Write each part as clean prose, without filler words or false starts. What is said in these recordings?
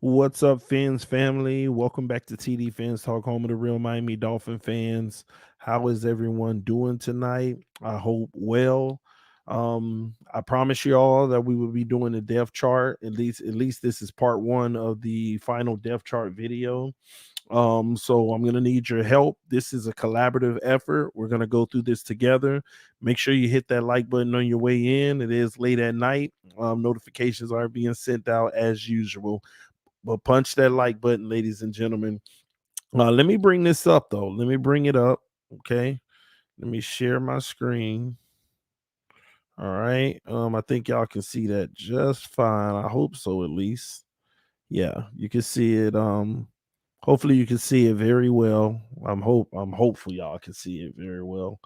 What's up, Fins family? Welcome back to TD Fans Talk, home of the real Miami Dolphin fans. How is everyone doing tonight? I hope well. I promise you all that we will be doing a depth chart. At least this is part one of the final depth chart video. So I'm gonna need your help. This is a collaborative effort. We're gonna go through this together. Make sure you hit that like button on your way in. It is late at night. Notifications are being sent out as usual. But punch that like button, ladies and gentlemen. Let me bring this up though. Let me bring it up. Okay. Let me share my screen. All right. I think y'all can see that just fine. I hope so, at least. Yeah, you can see it. Hopefully you can see it very well. I'm hopeful y'all can see it very well.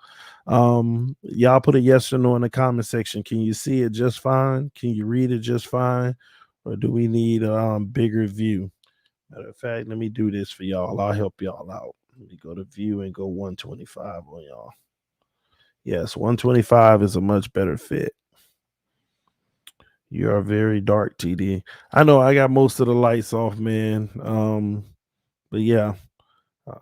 Y'all put a yes or no in the comment section. Can you see it just fine? Can you read it just fine? Or do we need a bigger view? Matter of fact, let me do this for y'all. I'll help y'all out. Let me go to view and go 125 on y'all. Yes, 125 is a much better fit. You are very dark, TD. I know I got most of the lights off, man. But yeah,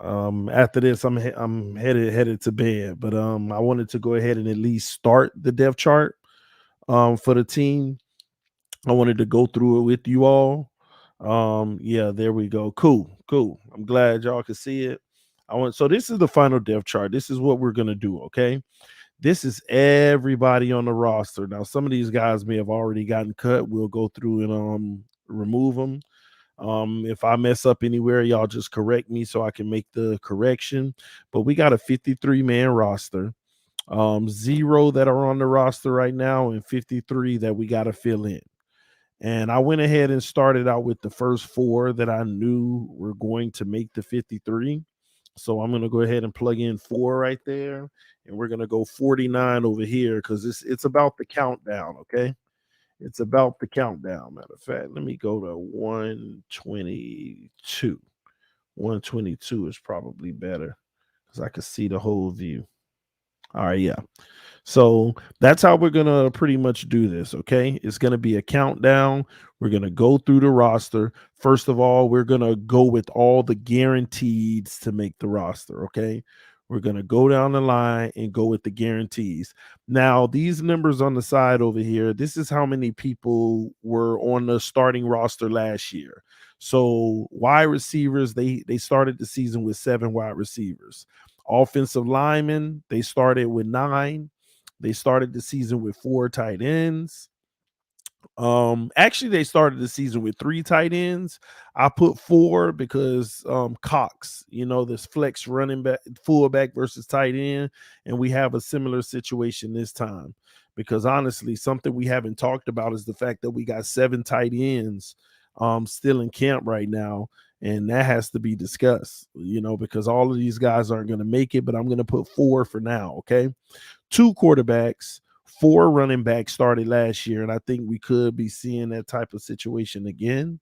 after this, I'm headed to bed. But I wanted to go ahead and at least start the depth chart for the team. I wanted to go through it with you all. Yeah, there we go. Cool. I'm glad y'all can see it. So this is the final depth chart. This is what we're gonna do, okay? This is everybody on the roster. Now, some of these guys may have already gotten cut. We'll go through and remove them. If I mess up anywhere, y'all just correct me so I can make the correction. But we got a 53-man roster. 0 that are on the roster right now, and 53 that we got to fill in. And I went ahead and started out with the first 4 that I knew were going to make the 53. So I'm going to go ahead and plug in 4 right there. And we're going to go 49 over here because it's about the countdown, okay? It's about the countdown. Matter of fact, let me go to 122. 122 is probably better because I can see the whole view. All right, yeah. So that's how we're going to pretty much do this, okay? It's going to be a countdown. We're going to go through the roster. First of all, we're going to go with all the guarantees to make the roster, okay? We're going to go down the line and go with the guarantees. Now, these numbers on the side over here, this is how many people were on the starting roster last year. So wide receivers, they started the season with 7 wide receivers. Offensive linemen, they started with 9. They started the season with 4 tight ends. Actually, they started the season with 3 tight ends. I put 4 because Cox, this flex running back, fullback versus tight end, and we have a similar situation this time. Because honestly, something we haven't talked about is the fact that we got 7 tight ends still in camp right now, and that has to be discussed, because all of these guys aren't going to make it, but I'm going to put 4 for now, okay? 2 quarterbacks, 4 running backs started last year, and I think we could be seeing that type of situation again.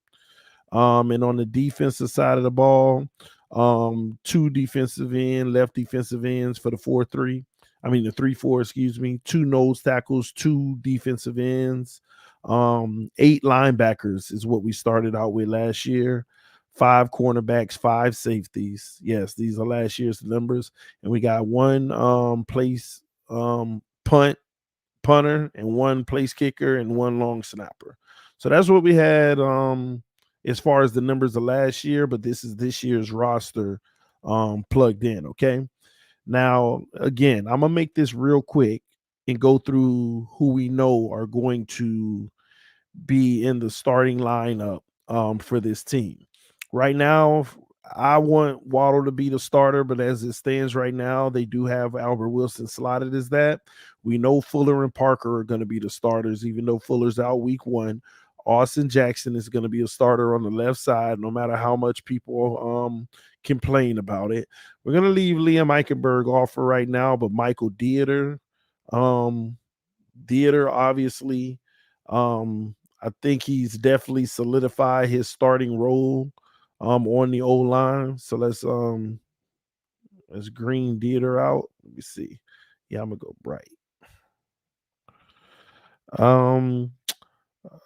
And on the defensive side of the ball, 2 defensive end, left defensive ends for the 4-3. I mean the 3-4, excuse me. 2 nose tackles, 2 defensive ends, 8 linebackers is what we started out with last year. 5 cornerbacks, 5 safeties. Yes, these are last year's numbers, and we got 1 place punter, and 1 place kicker, and 1 long snapper. So that's what we had as far as the numbers of last year, but this is this year's roster plugged in, okay? Now, again, I'm gonna make this real quick and go through who we know are going to be in the starting lineup for this team. Right now, I want Waddle to be the starter, but as it stands right now, they do have Albert Wilson slotted as that. We know Fuller and Parker are going to be the starters, even though Fuller's out week 1. Austin Jackson is going to be a starter on the left side, no matter how much people complain about it. We're going to leave Liam Eichenberg off for right now, but Michael Dieter, obviously, I think he's definitely solidified his starting role on the O line. So let's green Dieter out. Let me see. Yeah, I'm gonna go bright.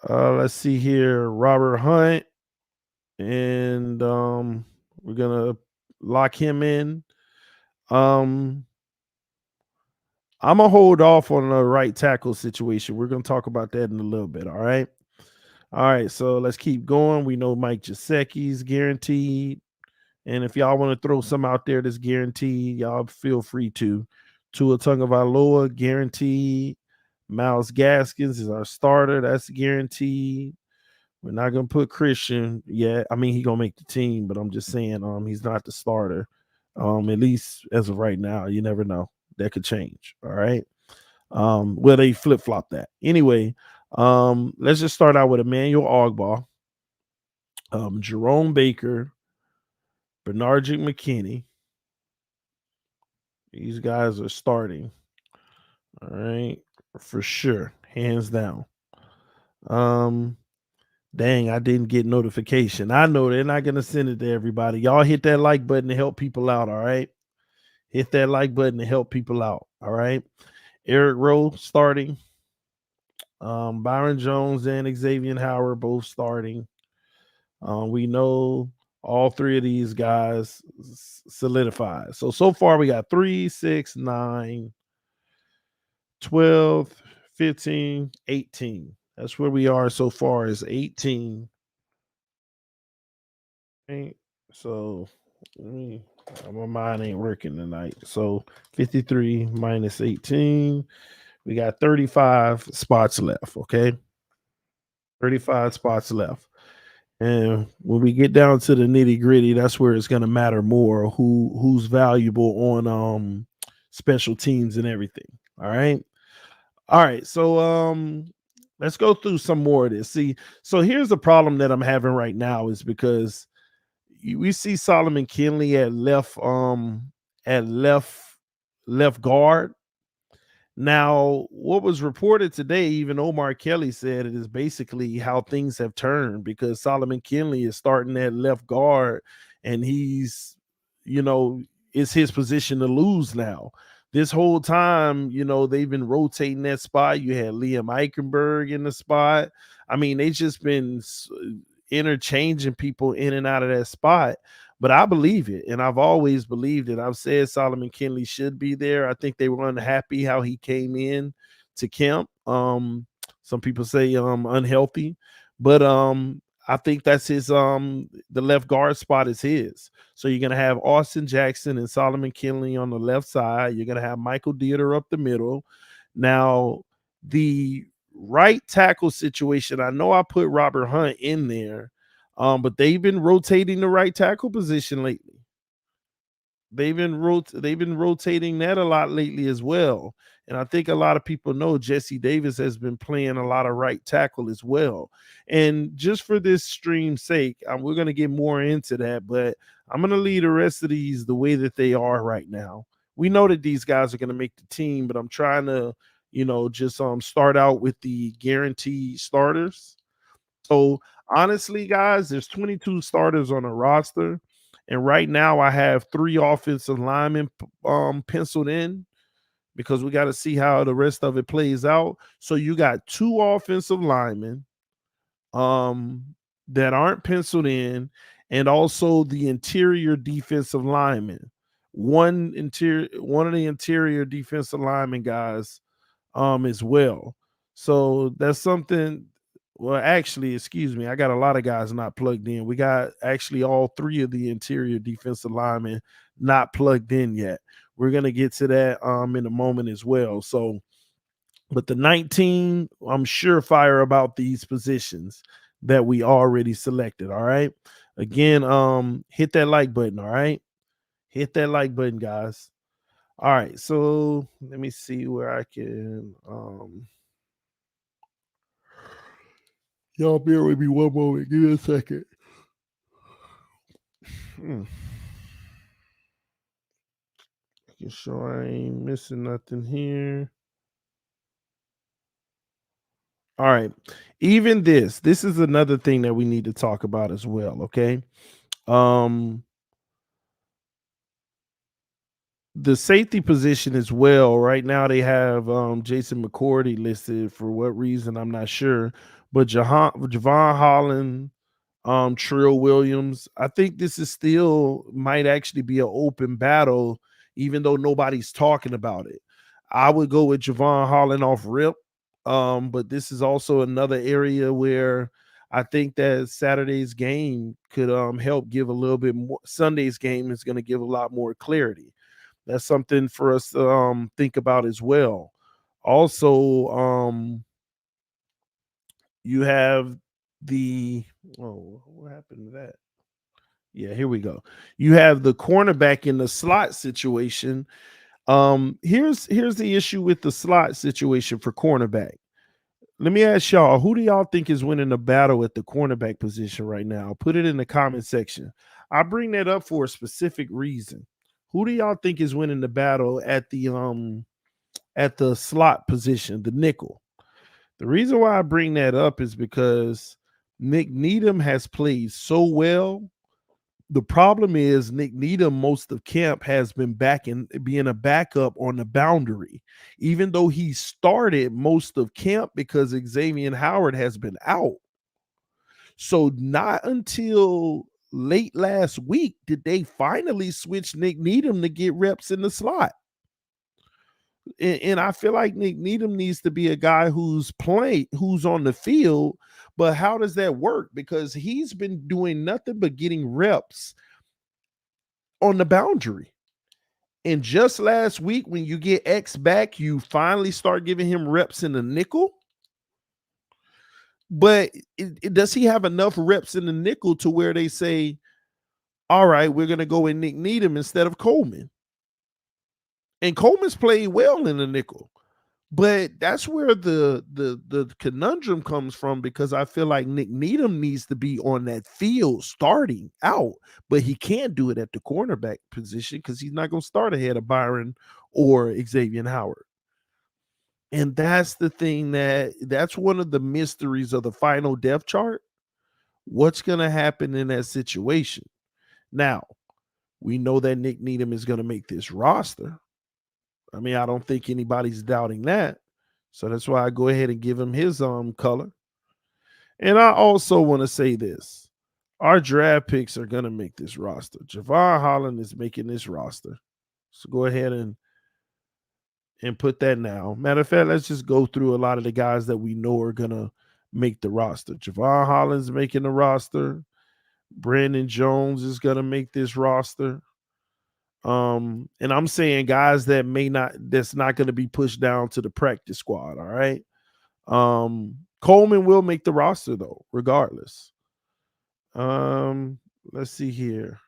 Let's see here. Robert Hunt, and we're gonna lock him in. I'm gonna hold off on the right tackle situation. We're gonna talk about that in a little bit. All right. All right, so let's keep going. We know Mike Gesicki's guaranteed. And if y'all want to throw some out there that's guaranteed, y'all feel free to. Tua Tagovailoa, guaranteed. Miles Gaskins is our starter. That's guaranteed. We're not gonna put Christian yet. I mean, he's gonna make the team, but I'm just saying, he's not the starter. At least as of right now. You never know. That could change. All right. Well, they flip-flop that. Anyway, let's just start out with Emmanuel Ogbah, Jerome Baker, Bernard McKinney. These guys are starting. All right, for sure, hands down. Dang, I didn't get notification. I know they're not gonna send it to everybody. Y'all hit that like button to help people out. All right, hit that like button to help people out. All right, Eric Rowe starting. Byron Jones and Xavier Howard both starting. We know all 3 of these guys solidified. So far we got 3, 6, 9, 12, 15, 18. That's where we are so far is 18. Right? So my mind ain't working tonight. So 53 minus 18. We got 35 spots left. Okay. 35 spots left. And when we get down to the nitty gritty, that's where it's going to matter more who's valuable on special teams and everything. All right. So let's go through some more of this. See, so here's the problem that I'm having right now is because we see Solomon Kinley at left guard. Now, what was reported today, even Omar Kelly said it is basically how things have turned because Solomon Kinley is starting at left guard and you know, it's his position to lose now. This whole time, they've been rotating that spot. You had Liam Eichenberg in the spot. I mean, they just been interchanging people in and out of that spot. But I believe it, and I've always believed it. I've said Solomon Kinley should be there. I think they were unhappy how he came in to camp. Some people say unhealthy, but I think that's his the left guard spot is his. So you're gonna have Austin Jackson and Solomon Kinley on the left side. You're gonna have Michael Dieter up the middle. Now the right tackle situation, I know I put Robert Hunt in there, but they've been rotating the right tackle position lately. They've been rotating that a lot lately as well. And I think a lot of people know Jesse Davis has been playing a lot of right tackle as well. And just for this stream's sake, we're going to get more into that, but I'm going to leave the rest of these the way that they are right now. We know that these guys are going to make the team, but I'm trying to, just start out with the guaranteed starters. So honestly, guys, there's 22 starters on the roster, and right now I have 3 offensive linemen penciled in because we got to see how the rest of it plays out. So you got 2 offensive linemen um, that aren't penciled in, and also the interior defensive lineman. One of the interior defensive lineman guys as well. So that's something. Well, actually, excuse me, I got a lot of guys not plugged in. We got actually all 3 of the interior defensive linemen not plugged in yet. We're gonna get to that in a moment as well. So, but the 19, I'm surefire about these positions that we already selected. All right. Again, hit that like button. All right. Hit that like button, guys. All right. So let me see where I can y'all bear with me one moment. Give me a second. Hmm. Making sure I ain't missing nothing here. All right. Even this is another thing that we need to talk about as well. Okay. Um, the safety position as well. Right now they have Jason McCourty listed for what reason I'm not sure, but Javon Holland, Trill Williams. I think this is still might actually be an open battle, even though nobody's talking about it. I would go with Javon Holland off rip. But this is also another area where I think that Saturday's game could help give a little bit more. Sunday's game is going to give a lot more clarity. That's something for us to think about as well. Also, you have the what happened to that? Yeah, here we go. You have the cornerback in the slot situation. Here's the issue with the slot situation for cornerback. Let me ask y'all, who do y'all think is winning the battle at the cornerback position right now? Put it in the comment section. I bring that up for a specific reason. Who do y'all think is winning the battle at the slot position, the nickel? The reason why I bring that up is because Nick Needham has played so well. The problem is Nick Needham most of camp has been back in being a backup on the boundary, even though he started most of camp because Xavier Howard has been out. So not until late last week did they finally switch Nick Needham to get reps in the slot. And I feel like Nick Needham needs to be a guy who's on the field. But how does that work? Because he's been doing nothing but getting reps on the boundary. And just last week, when you get X back, you finally start giving him reps in the nickel. But does he have enough reps in the nickel to where they say, all right, we're going to go in Nick Needham instead of Coleman? And Coleman's played well in the nickel. But that's where the conundrum comes from, because I feel like Nick Needham needs to be on that field starting out, but he can't do it at the cornerback position because he's not going to start ahead of Byron or Xavier Howard. And that's the thing that's one of the mysteries of the final depth chart. What's going to happen in that situation? Now, we know that Nick Needham is going to make this roster. I mean, I don't think anybody's doubting that. So that's why I go ahead and give him his color. And I also want to say this. Our draft picks are going to make this roster. Javon Holland is making this roster. So go ahead and put that now. Matter of fact, let's just go through a lot of the guys that we know are going to make the roster. Javon Holland's making the roster. Brandon Jones is going to make this roster. And I'm saying guys that's not going to be pushed down to the practice squad. All right. Coleman will make the roster though, regardless. Let's see here.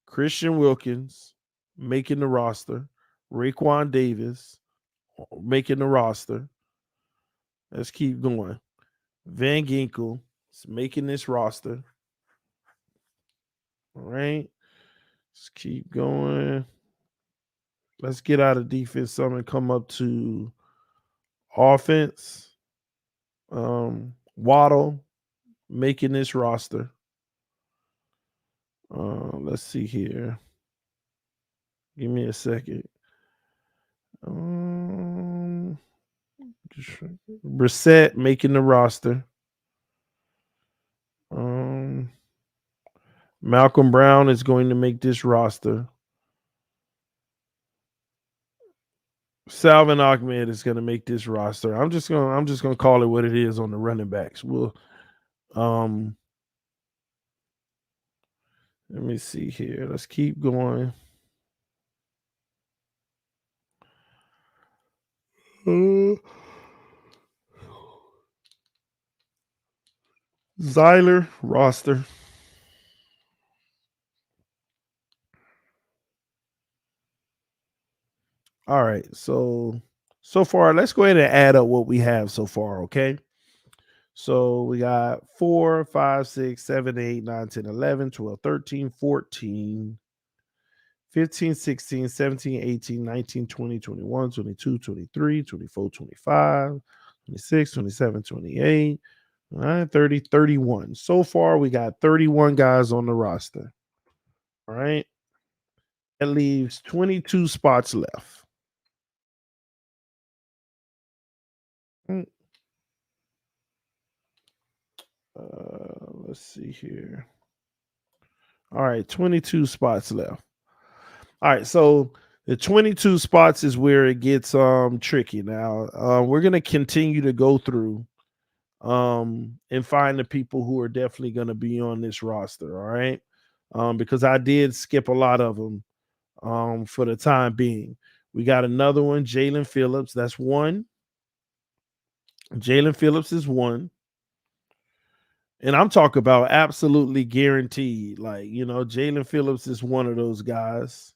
Christian Wilkins making the roster. Raekwon Davis making the roster. Let's keep going. Van Ginkel is making this roster. All right. Let's keep going. Let's get out of defense some and come up to offense. Waddle making this roster. Let's see here. Give me a second. Brissett making the roster. Malcolm Brown is going to make this roster. Salvin Ahmed is going to make this roster. I'm just gonna call it what it is on the running backs. We'll let me see here. Let's keep going. Zyler roster. All right. So far, let's go ahead and add up what we have so far, okay? So we got 4, 5, 6, 7, 8, 9, 10, 11, 12, 13, 14, 15, 16, 17, 18, 19, 20, 21, 22, 23, 24, 25, 26, 27, 28, 30, 31. So far, we got 31 guys on the roster. All right. That leaves 22 spots left. Let's see here. All right, 22 spots left. All right, so the 22 spots is where it gets tricky. Now, we're going to continue to go through and find the people who are definitely going to be on this roster, all right? Because I did skip a lot of them for the time being. We got another one, Jalen Phillips. That's one. Jalen Phillips is one. And I'm talking about absolutely guaranteed. Like, Jalen Phillips is one of those guys.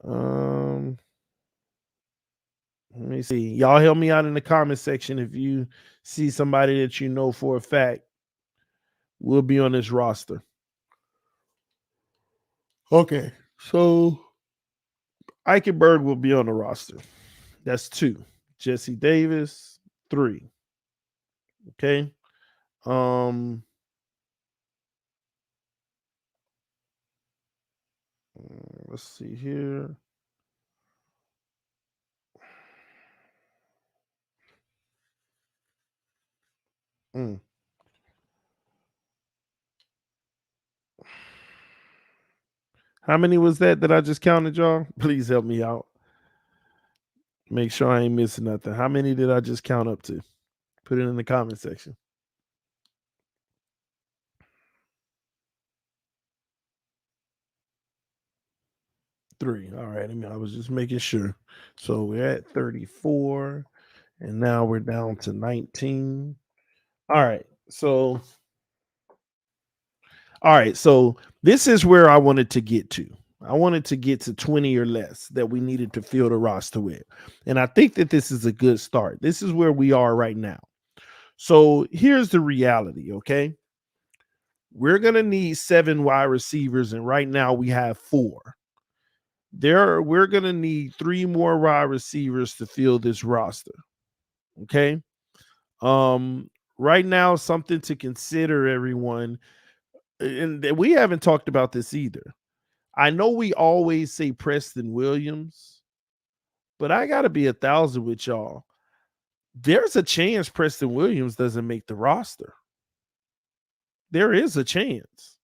Let me see. Y'all help me out in the comment section if you see somebody that you know for a fact will be on this roster. Okay. So Eichenberg will be on the roster. That's 2. Jesse Davis, 3. Okay. Let's see here. How many was that I just counted, y'all? Please help me out. Make sure I ain't missing nothing. How many did I just count up to? Put it in the comment section. 3. All right. I was just making sure. So we're at 34, and now we're down to 19. All right. So this is where I wanted to get to. I wanted to get to 20 or less that we needed to fill the roster with. And I think that this is a good start. This is where we are right now. So here's the reality, okay? We're going to need 7 wide receivers, and right now we have 4. We're going to need 3 more wide receivers to fill this roster. Okay? Right now, something to consider, everyone, and we haven't talked about this either. I know we always say Preston Williams, but I got to be 1,000 with y'all. There's a chance Preston Williams doesn't make the roster. There is a chance.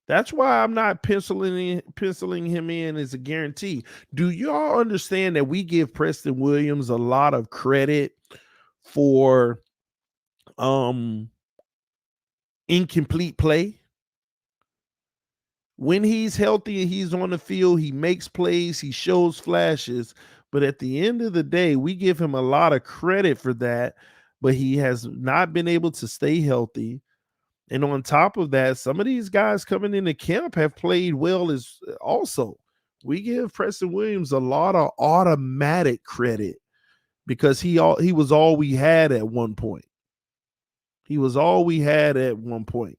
That's why I'm not penciling him in as a guarantee. Do y'all understand that we give Preston Williams a lot of credit for incomplete play? When he's healthy and he's on the field, he makes plays, he shows flashes, But at the end of the day, we give him a lot of credit for that, but he has not been able to stay healthy. And on top of that, some of these guys coming into camp have played well as also. We give Preston Williams a lot of automatic credit because he was all we had at one point. He was all we had at one point.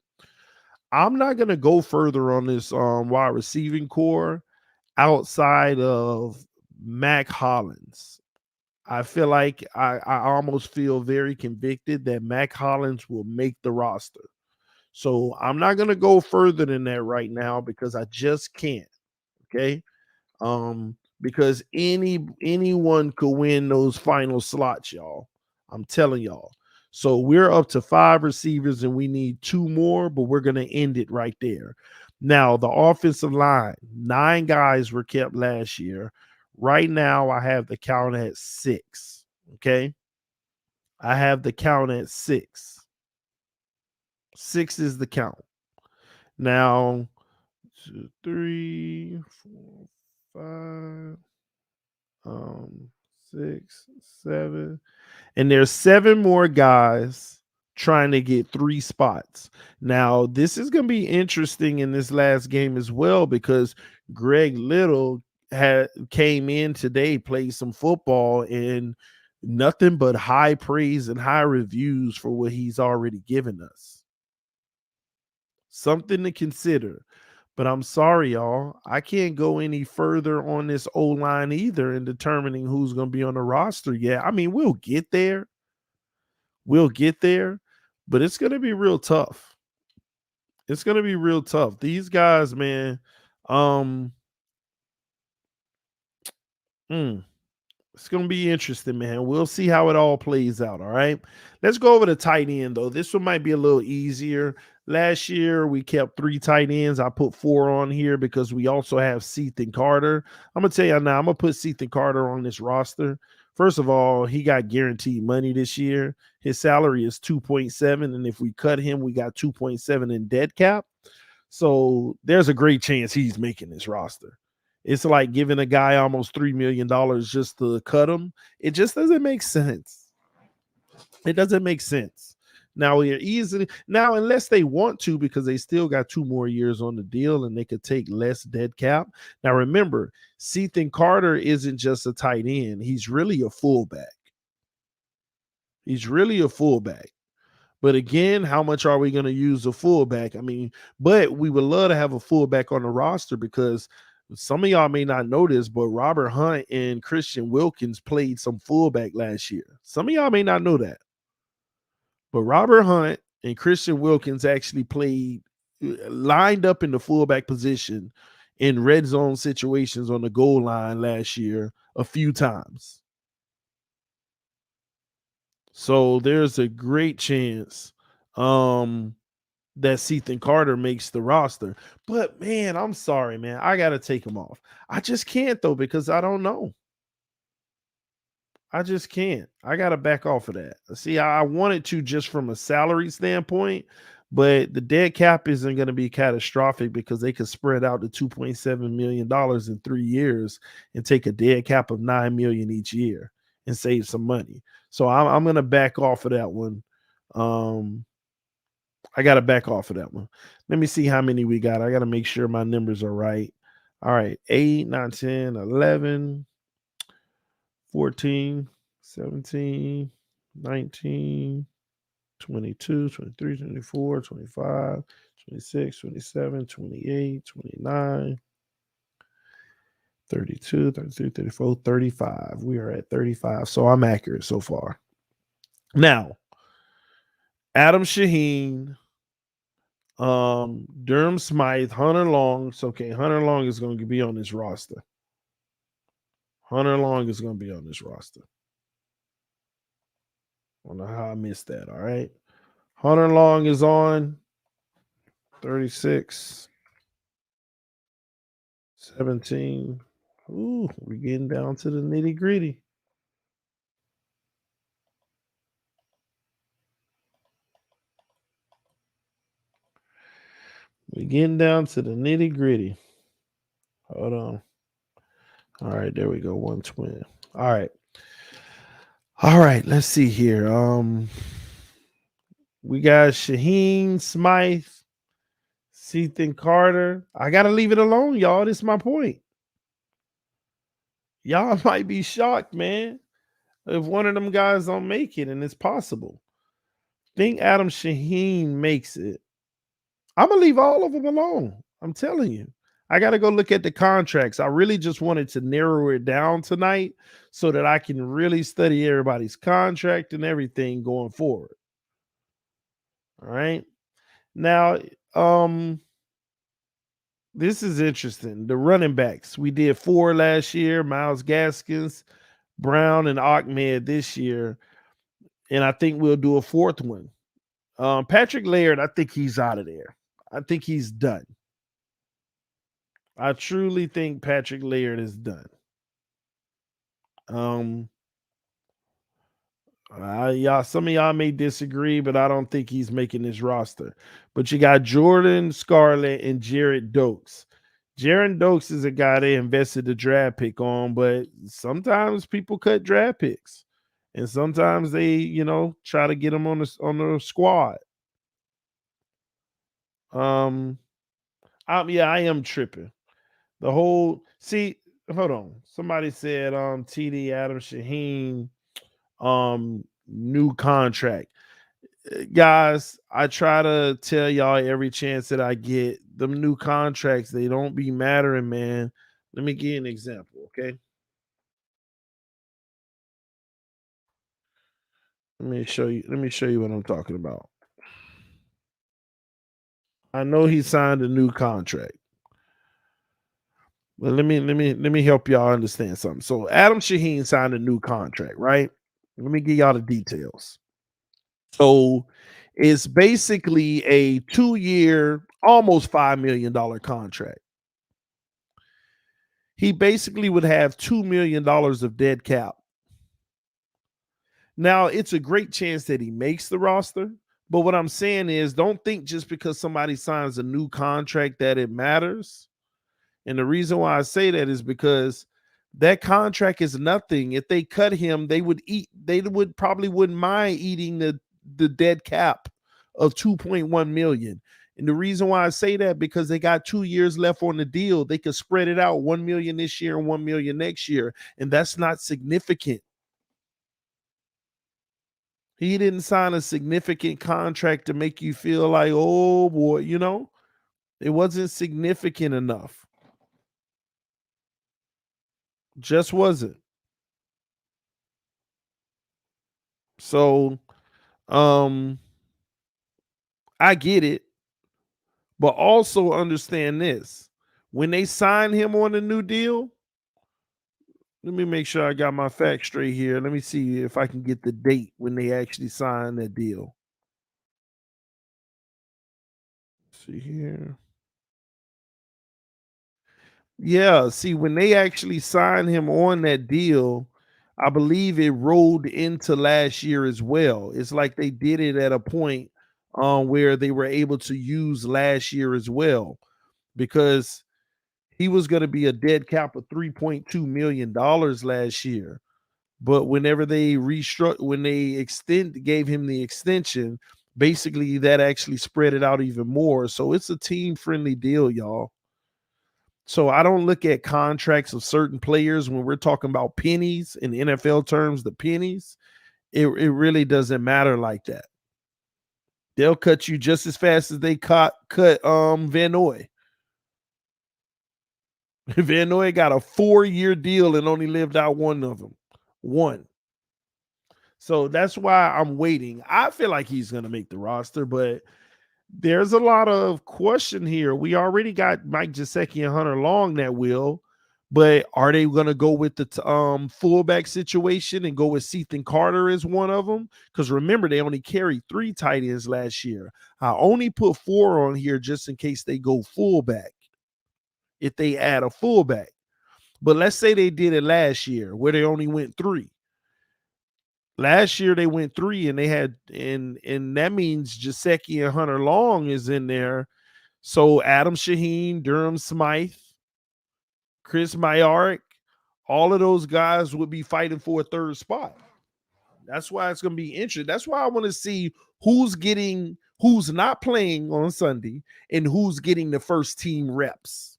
I'm not going to go further on this wide receiving core outside of Mac Hollins. I feel like I almost feel very convicted that Mac Hollins will make the roster. So I'm not going to go further than that right now because I just can't. Okay. Because anyone could win those final slots, y'all. I'm telling y'all. So we're up to 5 receivers and we need 2 more, but we're going to end it right there. Now, the offensive line, 9 guys were kept last year. Right now, I have the count at 6. Okay. I have the count at 6. 6 is the count. Now, 2, 3, 4, 5, 6, 7, and there's 7 more guys trying to get 3 spots. Now, this is going to be interesting in this last game as well because Greg Little came in today, played some football, and nothing but high praise and high reviews for what he's already given us. Something to consider. But I'm sorry, y'all. I can't go any further on this O-line either in determining who's going to be on the roster yet. I mean, we'll get there. We'll get there, but it's going to be real tough. It's going to be real tough. These guys, man, um, mm, it's going to be interesting, man. We'll see how it all plays out. All right. Let's go over to tight end, though. This one might be a little easier. Last year, we kept 3 tight ends. I put 4 on here because we also have Sethan Carter. I'm going to tell you now, I'm going to put Sethan Carter on this roster. First of all, he got guaranteed money this year. His salary is 2.7. And if we cut him, we got 2.7 in dead cap. So there's a great chance he's making this roster. It's like giving a guy almost $3 million just to cut him. It just doesn't make sense. It doesn't make sense. Now we're easily now, unless they want to, because they still got 2 more years on the deal and they could take less dead cap. Now remember, Sethan Carter isn't just a tight end, he's really a fullback. He's really a fullback. But again, how much are we going to use a fullback? I mean, but we would love to have a fullback on the roster because some of y'all may not know this, but Robert Hunt and Christian Wilkins played some fullback last year. Some of y'all may not know that. But Robert Hunt and Christian Wilkins actually played lined up in the fullback position in red zone situations on the goal line last year a few times. So there's a great chance that Sethan Carter makes the roster. But man, I'm sorry, man. I got to take him off. I just can't though because I don't know. I just can't. I got to back off of that. See, I wanted to just from a salary standpoint, but the dead cap isn't going to be catastrophic because they could spread out the $2.7 million in 3 years and take a dead cap of $9 million each year and save some money. So I'm going to back off of that one. I got to back off of that one. Let me see how many we got. I got to make sure my numbers are right. All right. 8, 9, 10, 11, 14, 17, 19, 22, 23, 24, 25, 26, 27, 28, 29, 32, 33, 34, 35. We are at 35. So I'm accurate so far. Now, Adam Shaheen, Durham Smythe, Hunter Long. So, okay, Hunter Long is going to be on this roster. Hunter Long is going to be on this roster. I don't know how I missed that. All right. Hunter Long is on 36, 17. Ooh, we're getting down to the nitty gritty. We're getting down to the nitty gritty. Hold on. All right, there we go. 120. All right. All right. Let's see here. We got Shaheen Smythe, Ethan Carter. I gotta leave it alone, y'all. This is my point. Y'all might be shocked, man, if one of them guys don't make it, and it's possible. Think Adam Shaheen makes it. I'm gonna leave all of them alone. I'm telling you. I got to go look at the contracts. I really just wanted to narrow it down tonight so that I can really study everybody's contract and everything going forward. All right. Now, this is interesting. The running backs. We did 4 last year, Miles Gaskins, Brown, and Ahmed this year. And I think we'll do a 4th one. Patrick Laird, I think he's out of there. I think he's done. I truly think Patrick Laird is done. Y'all, some of y'all may disagree, but I don't think he's making this roster. But you got Jordan Scarlett and Jared Dokes. Jared Dokes is a guy they invested a draft pick on, but sometimes people cut draft picks, and sometimes they, try to get him on the squad. I am tripping. The whole hold on. Somebody said TD Adam Shaheen new contract. Guys, I try to tell y'all every chance that I get, them new contracts, they don't be mattering, man. Let me give you an example, okay? Let me show you what I'm talking about. I know he signed a new contract. But let me help y'all understand something. So Adam Shaheen signed a new contract, right? Let me give y'all the details. So it's basically a 2-year, almost $5 million contract. He basically would have $2 million of dead cap. Now, it's a great chance that he makes the roster. But what I'm saying is, don't think just because somebody signs a new contract that it matters. And the reason why I say that is because that contract is nothing. If they cut him, they would probably wouldn't mind eating the dead cap of 2.1 million. And the reason why I say that, because they got 2 years left on the deal. They could spread it out, 1 million this year and 1 million next year. And that's not significant. He didn't sign a significant contract to make you feel like, oh boy, it wasn't significant enough. Just wasn't. So, I get it, but also understand this. When they signed him on a new deal, let me make sure I got my facts straight here. Let me see if I can get the date when they actually signed that deal. Let's see here. Yeah, see, when they actually signed him on that deal, I believe it rolled into last year as well. It's like they did it at a point where they were able to use last year as well, because he was going to be a dead cap of $3.2 million last year. But whenever they gave him the extension, basically that actually spread it out even more. So it's a team friendly deal, y'all. So I don't look at contracts of certain players when we're talking about pennies in NFL terms, the pennies. It really doesn't matter like that. They'll cut you just as fast as they cut Van Noy. Van Noy got a 4-year deal and only lived out one of them. One. So that's why I'm waiting. I feel like he's going to make the roster, but there's a lot of question here. We already got Mike Gesicki and Hunter Long that will, but are they going to go with the fullback situation and go with Ethan Carter as one of them? Because remember, they only carried 3 tight ends last year. I only put 4 on here just in case they go fullback, if they add a fullback. But let's say they did it last year where they only went 3. Last year they went 3 and they had and that means Gesicki and Hunter Long is in there. So Adam Shaheen, Durham Smythe, Chris Myarick, all of those guys would be fighting for a third spot. That's why it's going to be interesting. That's why I want to see who's not playing on Sunday and who's getting the first team reps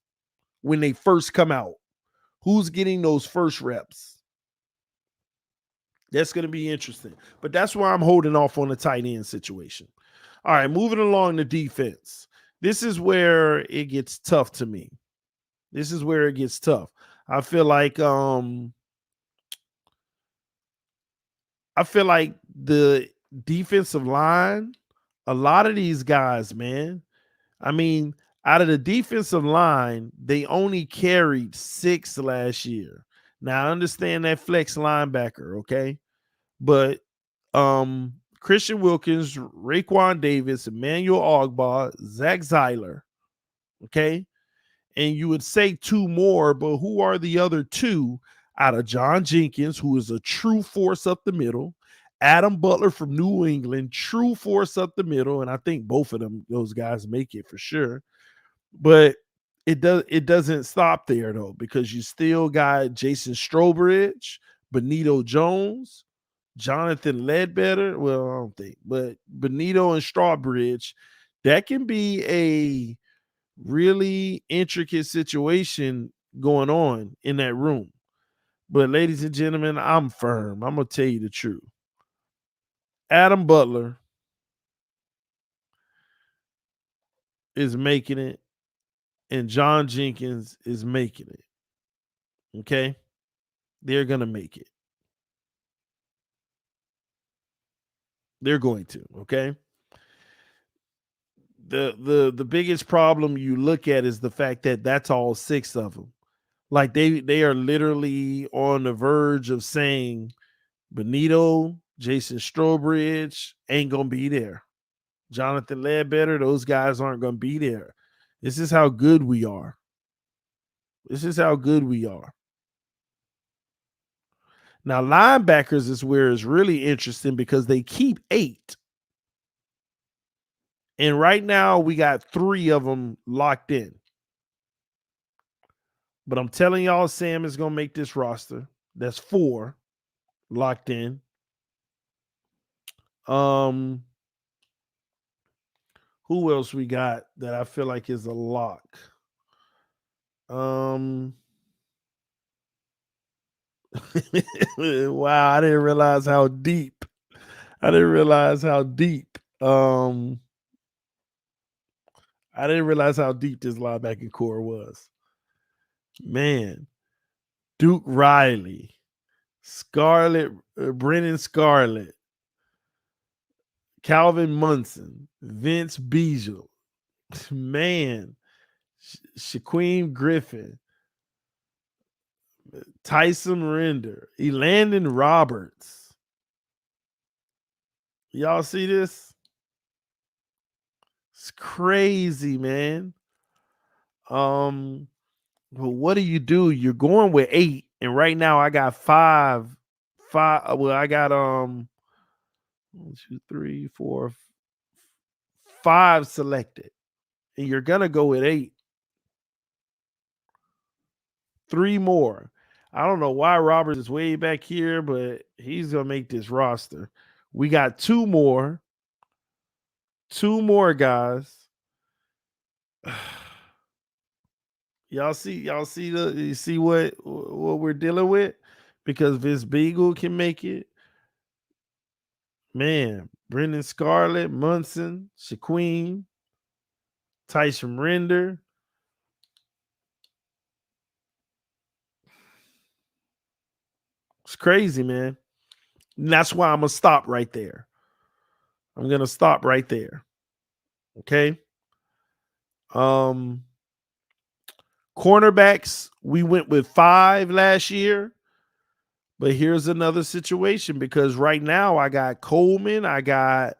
when they first come out. Who's getting those first reps? That's going to be interesting. But that's why I'm holding off on the tight end situation. All right, moving along to defense. This is where it gets tough to me. This is where it gets tough. I feel like the defensive line, a lot of these guys, man. I mean, out of the defensive line, they only carried 6 last year. Now I understand that flex linebacker, okay? But Christian Wilkins, Raekwon Davis, Emmanuel Ogbah, Zach Zeiler, okay? And you would say 2 more, but who are the other 2 out of John Jenkins, who is a true force up the middle, Adam Butler from New England, true force up the middle, and I think both of those guys make it for sure. But it doesn't stop there though, because you still got Jason Strobridge, Benito Jones, Jonathan Ledbetter. Well, I don't think, but Benito and Strawbridge, that can be a really intricate situation going on in that room. But ladies and gentlemen, I'm firm. I'm gonna tell you the truth. Adam Butler is making it, and John Jenkins is making it. Okay? They're gonna make it. They're going to, okay? The biggest problem you look at is the fact that that's all 6 of them. Like they are literally on the verge of saying Benito, Jason Strobridge ain't gonna be there. Jonathan Ledbetter, those guys aren't gonna be there. This is how good we are. This is how good we are. Now, linebackers is where it's really interesting because they keep 8. And right now we got 3 of them locked in. But I'm telling y'all, Sam is gonna make this roster. That's 4 locked in. Who else we got that I feel like is a lock? Wow, I didn't realize how deep. I didn't realize how deep. I didn't realize how deep this linebacking core was. Man, Duke Riley, Scarlett, Brennan Scarlett, Calvin Munson, Vince Beagle, man, Shaquem Griffin, Tyson Render, Elandon Roberts. Y'all see this? It's crazy, man. Well, what do? You're going with 8, and right now I got 5. Well, I got 1, 2, 3, 4, 5 selected, and you're gonna go with 8. 3 more. I don't know why Roberts is way back here, but he's gonna make this roster. We got 2 more. 2 more guys. You see what we're dealing with? Because Vince Beagle can make it. Man, Brendan Scarlett, Munson, Shaquem, Tyson Render. It's crazy, man. And that's why I'm gonna stop right there. I'm gonna stop right there. Okay. Cornerbacks, we went with 5 last year. But here's another situation because right now I got Coleman, I got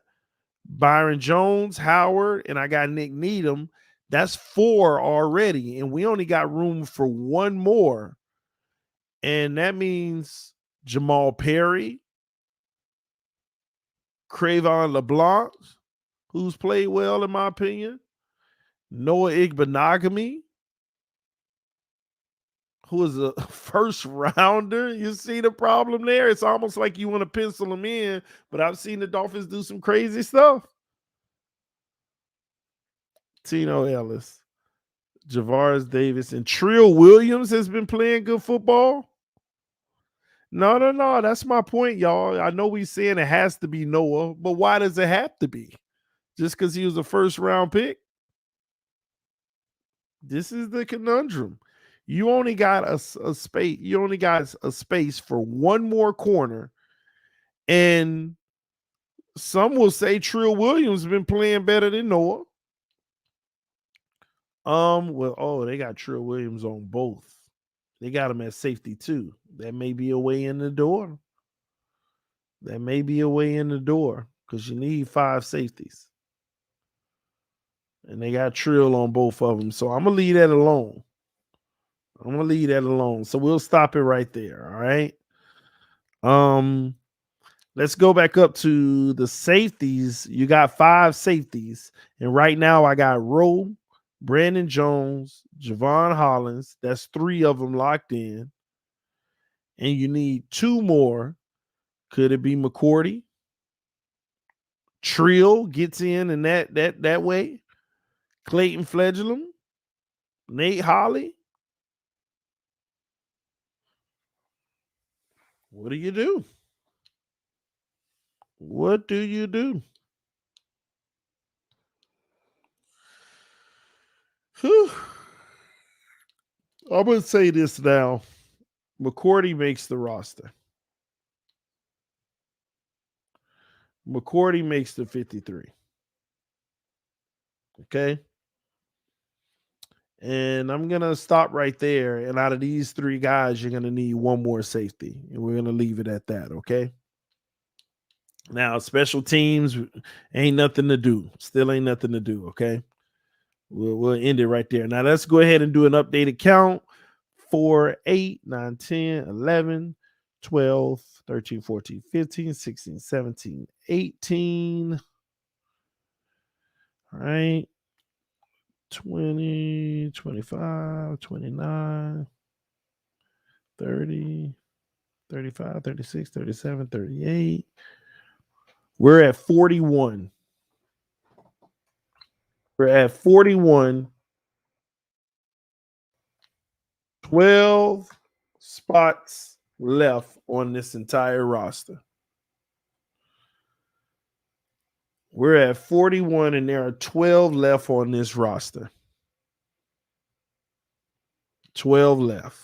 Byron Jones, Howard, and I got Nick Needham. That's 4 already, and we only got room for 1 more. And that means Jamal Perry, Cravon LeBlanc, who's played well in my opinion, Noah Igbenogany, who is a first rounder. You see the problem there? It's almost like you want to pencil him in, but I've seen the Dolphins do some crazy stuff. Tino Ellis, Javaris Davis, and Trill Williams has been playing good football. No, no, no. That's my point, y'all. I know we saying it has to be Noah, but why does it have to be? Just because he was a first round pick? This is the conundrum. You only got a space. You only got a space for one more corner, and some will say Trill Williams has been playing better than Noah. Well, oh, they got Trill Williams on both. They got him at safety too. That may be a way in the door. That may be a way in the door because you need 5 safeties. And they got Trill on both of them. So I'm gonna leave that alone. So we'll stop it right there. All right. Um, let's go back up to the safeties. You got 5 safeties, and right now I got Rowe, Brandon Jones, Javon Hollins. That's 3 of them locked in, and you need 2 more. Could it be McCourty? Trill gets in that way. Clayton Fledglam, Nate Holly. What do you do? What do you do? Whew. I'm gonna say this now. McCourty makes the roster. McCourty makes the 53. Okay. And I'm going to stop right there. And out of these 3 guys, you're going to need one more safety. And we're going to leave it at that. Okay. Now, special teams ain't nothing to do. Still ain't nothing to do. Okay. We'll end it right there. Now, let's go ahead and do an updated count. 4, 8, 9, 10, 11, 12, 13, 14, 15, 16, 17, 18. All right. 20, 25, 29, 30, 35, 36, 37, 38. We're at 41. 12 spots left on this entire roster. We're at 41, and there are 12 left on this roster. 12 left.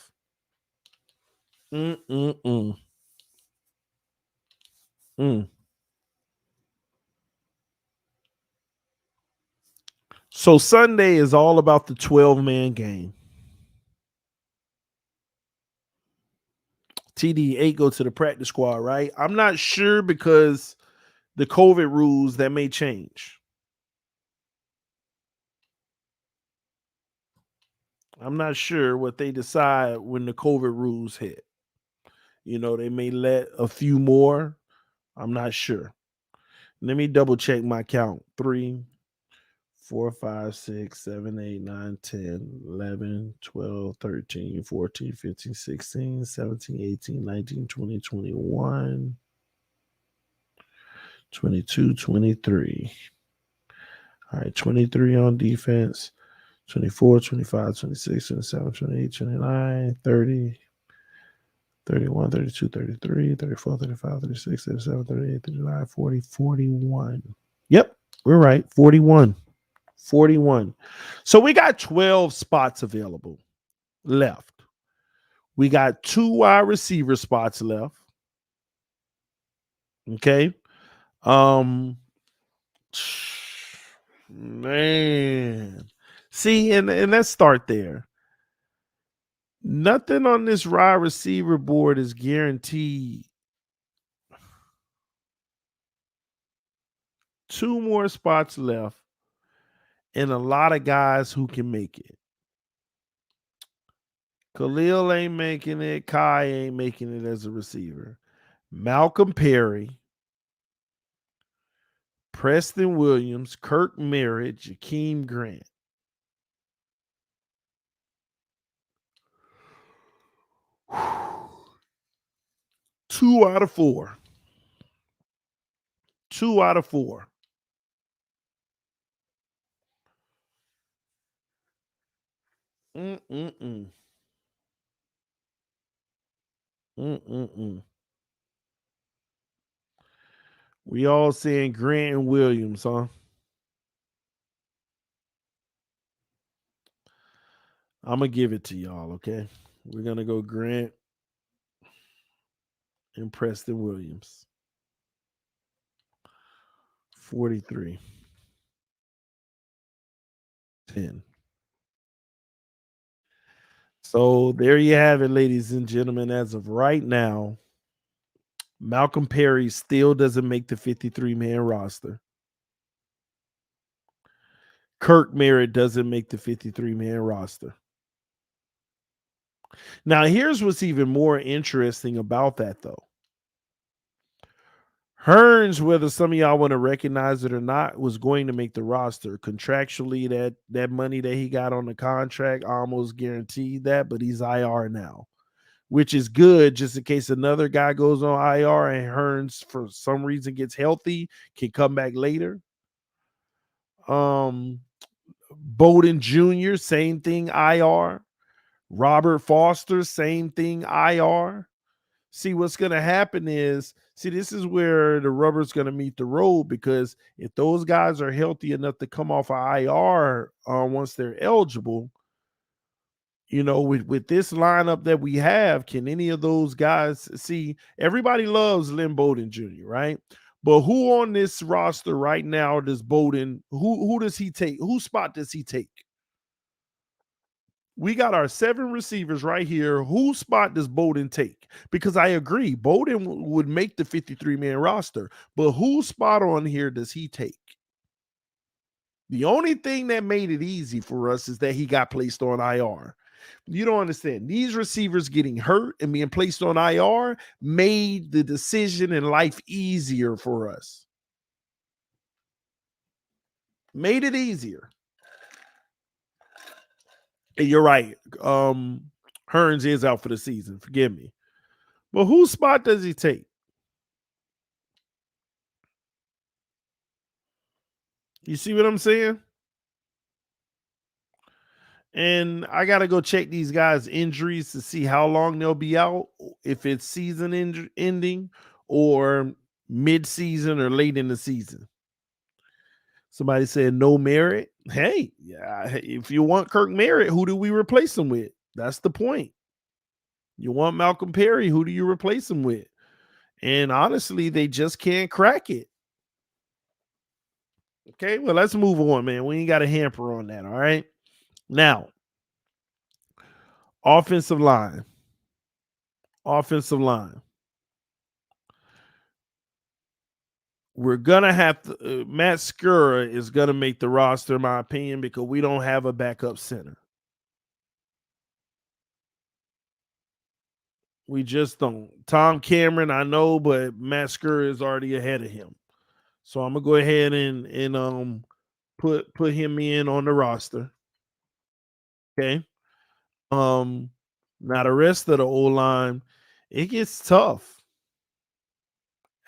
Mm. So Sunday is all about the 12-man game. TD8 go to the practice squad, right? I'm not sure because the COVID rules that may change. I'm not sure what they decide when the COVID rules hit. You know, they may let a few more. I'm not sure. Let me double check my count. 3, 4, 5, 6, 7, 8, 9, 10, 11, 12, 13, 14, 15, 16, 17, 18, 19, 20, 21, 22, 23. All right, 23 on defense, 24, 25, 26, 27, 28, 29, 30, 31, 32, 33, 34, 35, 36, 37, 38, 39, 40, 41. Yep, we're right. 41. 41. So we got 12 spots available left. We got 2 wide receiver spots left. Okay. Man. See, and let's start there. Nothing on this wide receiver board is guaranteed. 2 more spots left, and a lot of guys who can make it. Khalil ain't making it. Kai ain't making it as a receiver. Malcolm Perry, Preston Williams, Kirk Merritt, Jakeem Grant. Two out of four. Two out of four. Mm-mm-mm. Mm-mm-mm. We all saying Grant and Williams, huh? I'm gonna give it to y'all, okay? We're gonna go Grant and Preston Williams. 43, 10. So there you have it, ladies and gentlemen. As of right now, Malcolm Perry still doesn't make the 53-man roster. Kirk Merritt doesn't make the 53-man roster. Now, here's what's even more interesting about that, though. Hearns, whether some of y'all want to recognize it or not, was going to make the roster. Contractually, that money that he got on the contract almost guaranteed that, but he's IR now, which is good just in case another guy goes on IR and Hearns for some reason gets healthy, can come back later. Bowden Jr., same thing, IR. Robert Foster, same thing, IR. See, what's going to happen is, this is where the rubber's going to meet the road, because if those guys are healthy enough to come off of IR once they're eligible, with this lineup that we have, can any of those guys see? Everybody loves Lynn Bowden Jr., right? But who on this roster right now does Bowden? Who does he take? Whose spot does he take? We got our 7 receivers right here. Whose spot does Bowden take? Because I agree, Bowden would make the 53-man roster, but whose spot on here does he take? The only thing that made it easy for us is that he got placed on IR. You don't understand. These receivers getting hurt and being placed on IR made the decision in life easier for us. Made it easier. And you're right. Hearns is out for the season. Forgive me. But whose spot does he take? You see what I'm saying? And I got to go check these guys' injuries to see how long they'll be out, if it's season ending or mid-season or late in the season. Somebody said no Merritt. Hey, yeah, if you want Kirk Merritt, who do we replace him with? That's the point. You want Malcolm Perry, who do you replace him with? And honestly, they just can't crack it. Okay, well, let's move on, man. We ain't got a hamper on that, all right? Now, offensive line. Offensive line. We're gonna have to. Matt Skura is gonna make the roster, in my opinion, because we don't have a backup center. We just don't. Tom Cameron, I know, but Matt Skura is already ahead of him. So I'm gonna go ahead and put him in on the roster. Okay. Um, Now the rest of the O line, it gets tough.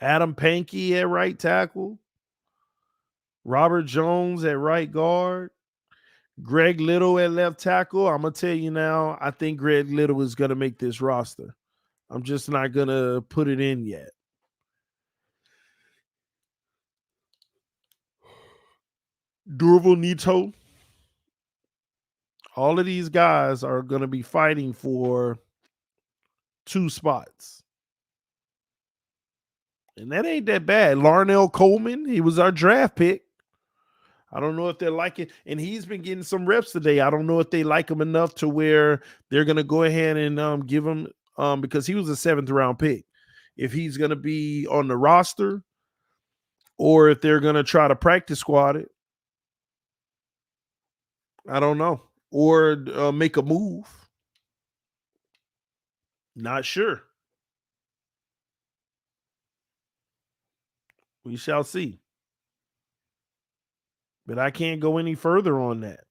Adam Pankey at right tackle, Robert Jones at right guard, Greg Little at left tackle. I'm gonna tell you now, I think Greg Little is gonna make this roster. I'm just not gonna put it in yet. Durval Nito. All of these guys are gonna be fighting for 2 spots. And that ain't that bad. Larnell Coleman, he was our draft pick. I don't know if they like it, and he's been getting some reps today. I don't know if they like him enough to where they're going to go ahead and give him because he was a 7th round pick. If he's going to be on the roster or if they're going to try to practice squad it, I don't know, or make a move. Not sure. We shall see. But I can't go any further on that.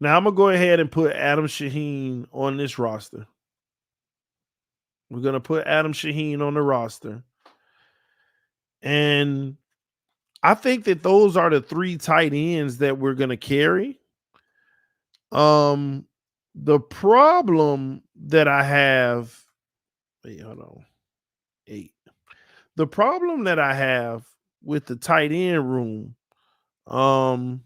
Now I'm gonna go ahead and put Adam Shaheen on this roster. We're gonna put Adam Shaheen on the roster. And I think that those are the three tight ends that we're gonna carry. Um, the problem that I have, wait, hold on, 8. The problem that I have with the tight end room, um,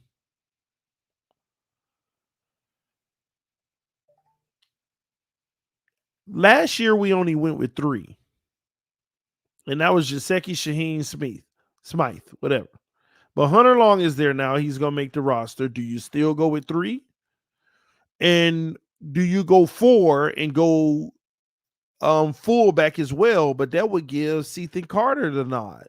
last year we only went with 3, and that was Gesicki, Shaheen, Smythe, whatever. But Hunter Long is there now. He's gonna make the roster. Do you still go with 3? And do you go 4 and go fullback as well? But that would give Ethan Carter the nod.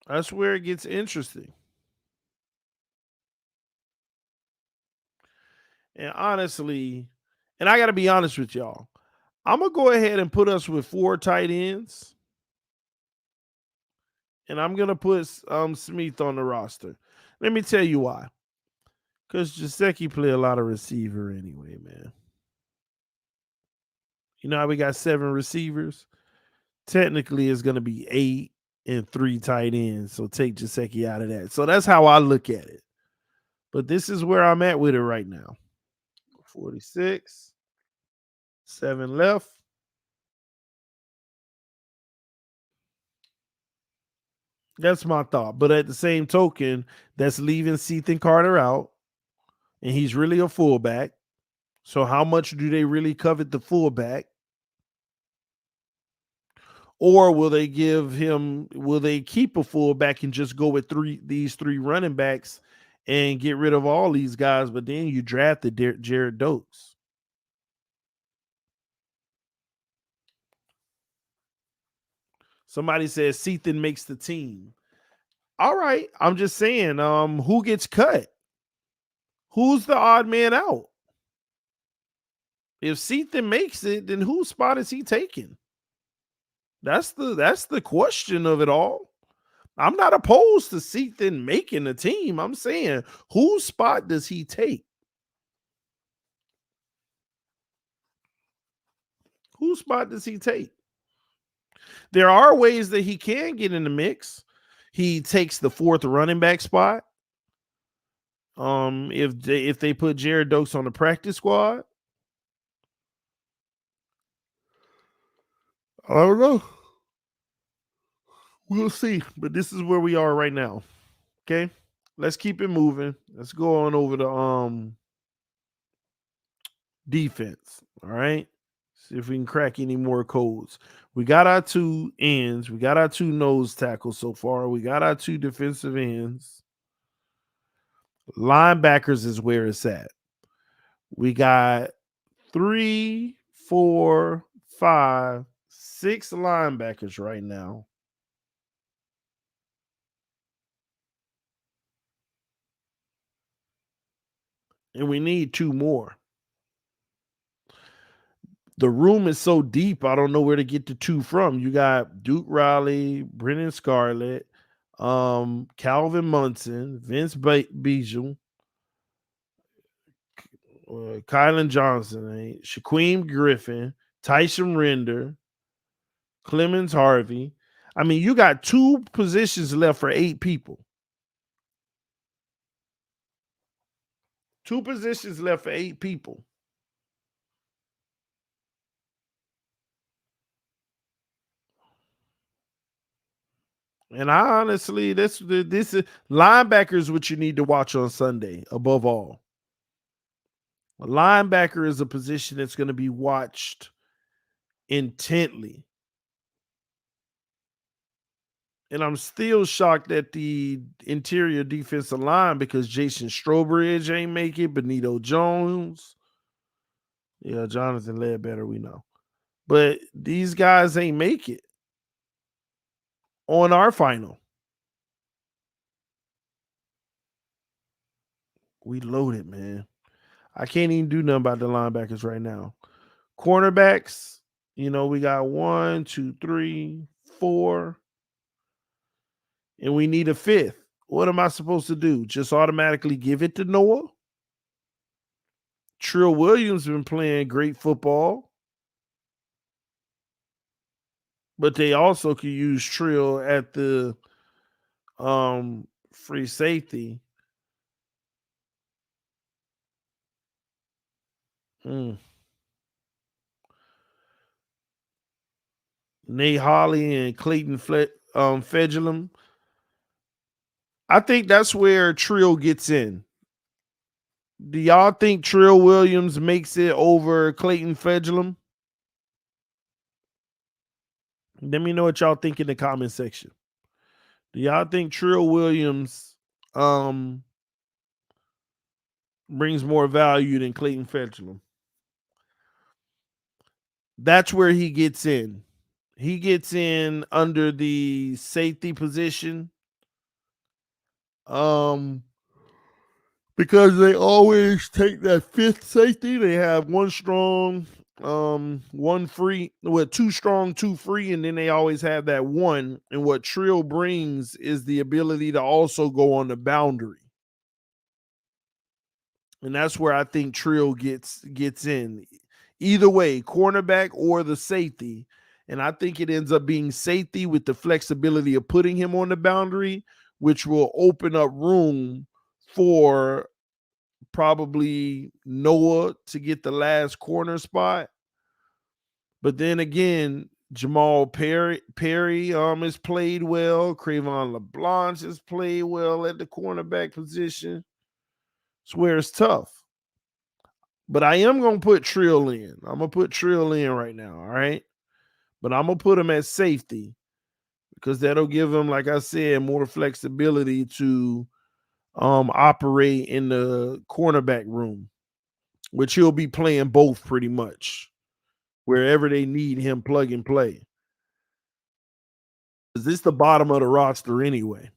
That's where it gets interesting. And honestly, and I got to be honest with y'all, I'm gonna go ahead and put us with 4 tight ends, and I'm gonna put Smith on the roster. Let me tell you why. Because Jaceki play a lot of receiver anyway, man. You know how we got 7 receivers? Technically, it's gonna be 8 and 3 tight ends. So take Jaceki out of that. So that's how I look at it. But this is where I'm at with it right now. 46, 7 left. That's my thought. But at the same token, that's leaving Ethan Carter out, and he's really a fullback. So how much do they really covet the fullback? Or will they will they keep a fullback and just go with these 3 running backs and get rid of all these guys? But then you drafted Jared Dokes. Somebody says Ethan makes the team. All right. I'm just saying, who gets cut? Who's the odd man out? If Ethan makes it, then whose spot is he taking? That's the question of it all. I'm not opposed to Ethan making the team. I'm saying, whose spot does he take? Whose spot does he take? There are ways that he can get in the mix. He takes the 4th running back spot. If they put Jared Dokes on the practice squad, I don't know. We'll see. But this is where we are right now. Okay, let's keep it moving. Let's go on over to defense. All right. See if we can crack any more codes. We got our 2 ends. We got our 2 nose tackles so far. We got our 2 defensive ends. Linebackers is where it's at. We got 3, 4, 5, 6 linebackers right now. And we need 2 more. The room is so deep, I don't know where to get the 2 from. You got Duke Riley, Brennan Scarlett, Calvin Munson, Vince Bijou, Kylan Johnson, Shaquem Griffin, Tyson Render, Clemens Harvey. I mean, you got 2 positions left for 8 people. 2 positions left for 8 people. And I honestly, this is linebackers what you need to watch on Sunday above all. A linebacker is a position that's going to be watched intently. And I'm still shocked at the interior defensive line because Jason Strobridge ain't make it, Benito Jones. Yeah, Jonathan Ledbetter, we know. But these guys ain't make it on our final. We loaded, man. I can't even do nothing about the linebackers right now. Cornerbacks, We got 1, 2, 3, 4, and we need a fifth. What am I supposed to do? Just automatically give it to Noah? Trill Williams been playing great football, but they also could use Trill at the free safety. Mm. Nate Holly and Clayton Fedulum. I think that's where Trill gets in. Do y'all think Trill Williams makes it over Clayton Fedulum? Let me know what y'all think in the comment section. Do y'all think Trill Williams brings more value than Clayton Fedulum? That's where he gets in. He gets in under the safety position. Because they always take that fifth safety. They have one strong, one free, with two strong, two free, and then they always have that one. And what Trill brings is the ability to also go on the boundary. And that's where I think Trill gets in. Either way, cornerback or the safety. And I think it ends up being safety with the flexibility of putting him on the boundary, which will open up room for probably Noah to get the last corner spot. But then again, Jamal Perry has played well. Cravon LeBlanc has played well at the cornerback position. It's where it's tough. But I am going to put Trill in. I'm going to put Trill in right now, all right? But I'm going to put him at safety because that'll give him, like I said, more flexibility to operate in the cornerback room, which he'll be playing both pretty much wherever they need him, plug and play. Is this the bottom of the roster anyway?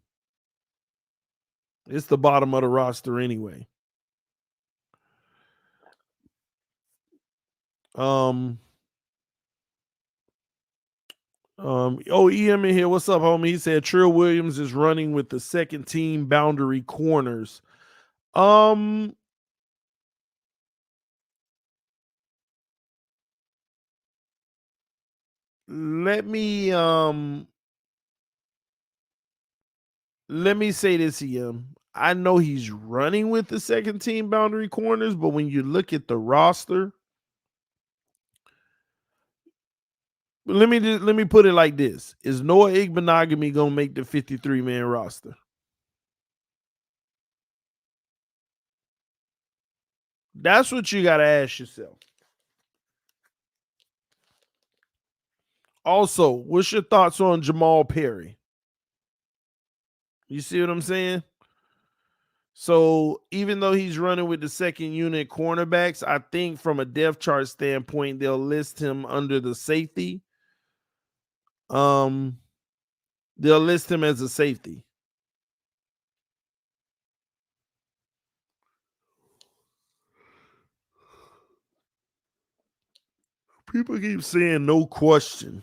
It's the bottom of the roster anyway. EM in here. What's up, homie? He said Trill Williams is running with the second team boundary corners. Let me say this, EM. I know he's running with the second team boundary corners, but when you look at the roster, let me put it like this: is Noah Igbenogany gonna make the 53-man roster? That's what you gotta ask yourself. Also, what's your thoughts on Jamal Perry? You see what I'm saying? So even though he's running with the second unit cornerbacks, I think from a depth chart standpoint, they'll list him under the safety. They'll list him as a safety. People keep saying no question.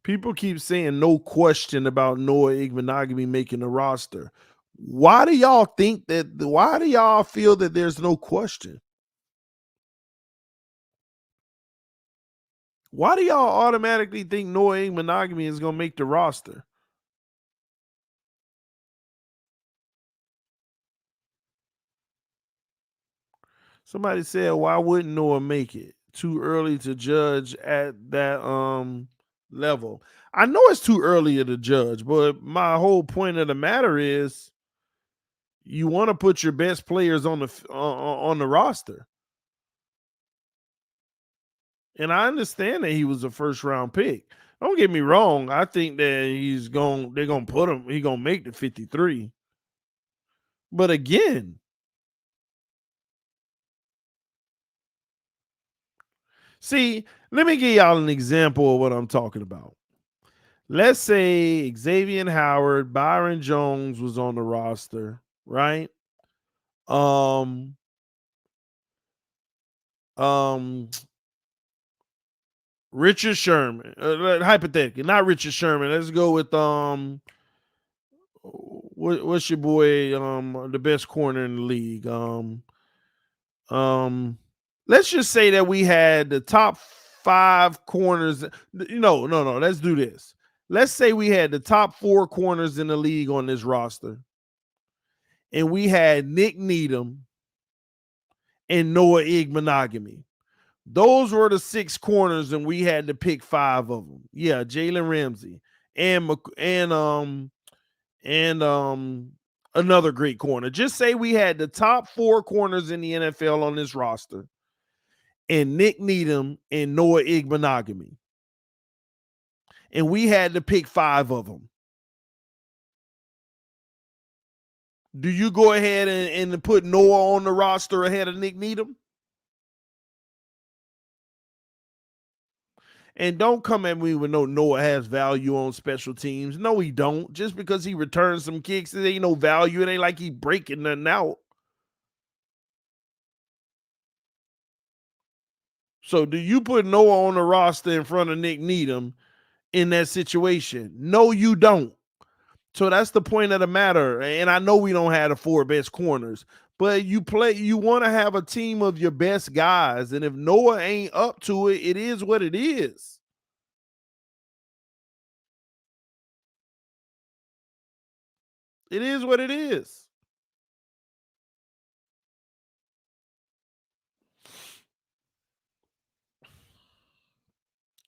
People keep saying no question about Noah Igbenogany making the roster. Why do y'all think that? Why do y'all feel that there's no question? Why do y'all automatically think Noah Igbenogany is going to make the roster? Somebody said, why wouldn't Noah make it? Too early to judge at that level. I know it's too early to judge, but my whole point of the matter is you want to put your best players on the roster. And I understand that he was a first round pick. Don't get me wrong. I think that they're gonna put him, he's gonna make the 53. But again, see, let me give y'all an example of what I'm talking about. Let's say Xavier Howard, Byron Jones was on the roster, right? Um, Richard Sherman. Hypothetically, not Richard Sherman. Let's go with what's your boy? The best corner in the league. Um, let's just say that we had the top 5 corners. No, no, no. Let's do this. Let's say we had the top 4 corners in the league on this roster, and we had Nick Needham and Noah Igbenogany. Those were the 6 corners, and we had to pick 5 of them. Yeah, Jalen Ramsey and another great corner. Just say we had the top 4 corners in the NFL on this roster, and Nick Needham and Noah Igbenogany, and we had to pick 5 of them. Do you go ahead and put Noah on the roster ahead of Nick Needham? And don't come at me with no Noah has value on special teams. No, he don't. Just because he returns some kicks, it ain't no value. It ain't like he breaking nothing out. So do you put Noah on the roster in front of Nick Needham in that situation? No, you don't. So that's the point of the matter. And I know we don't have the 4 best corners, but you want to have a team of your best guys. And if Noah ain't up to it, it is what it is. It is what it is.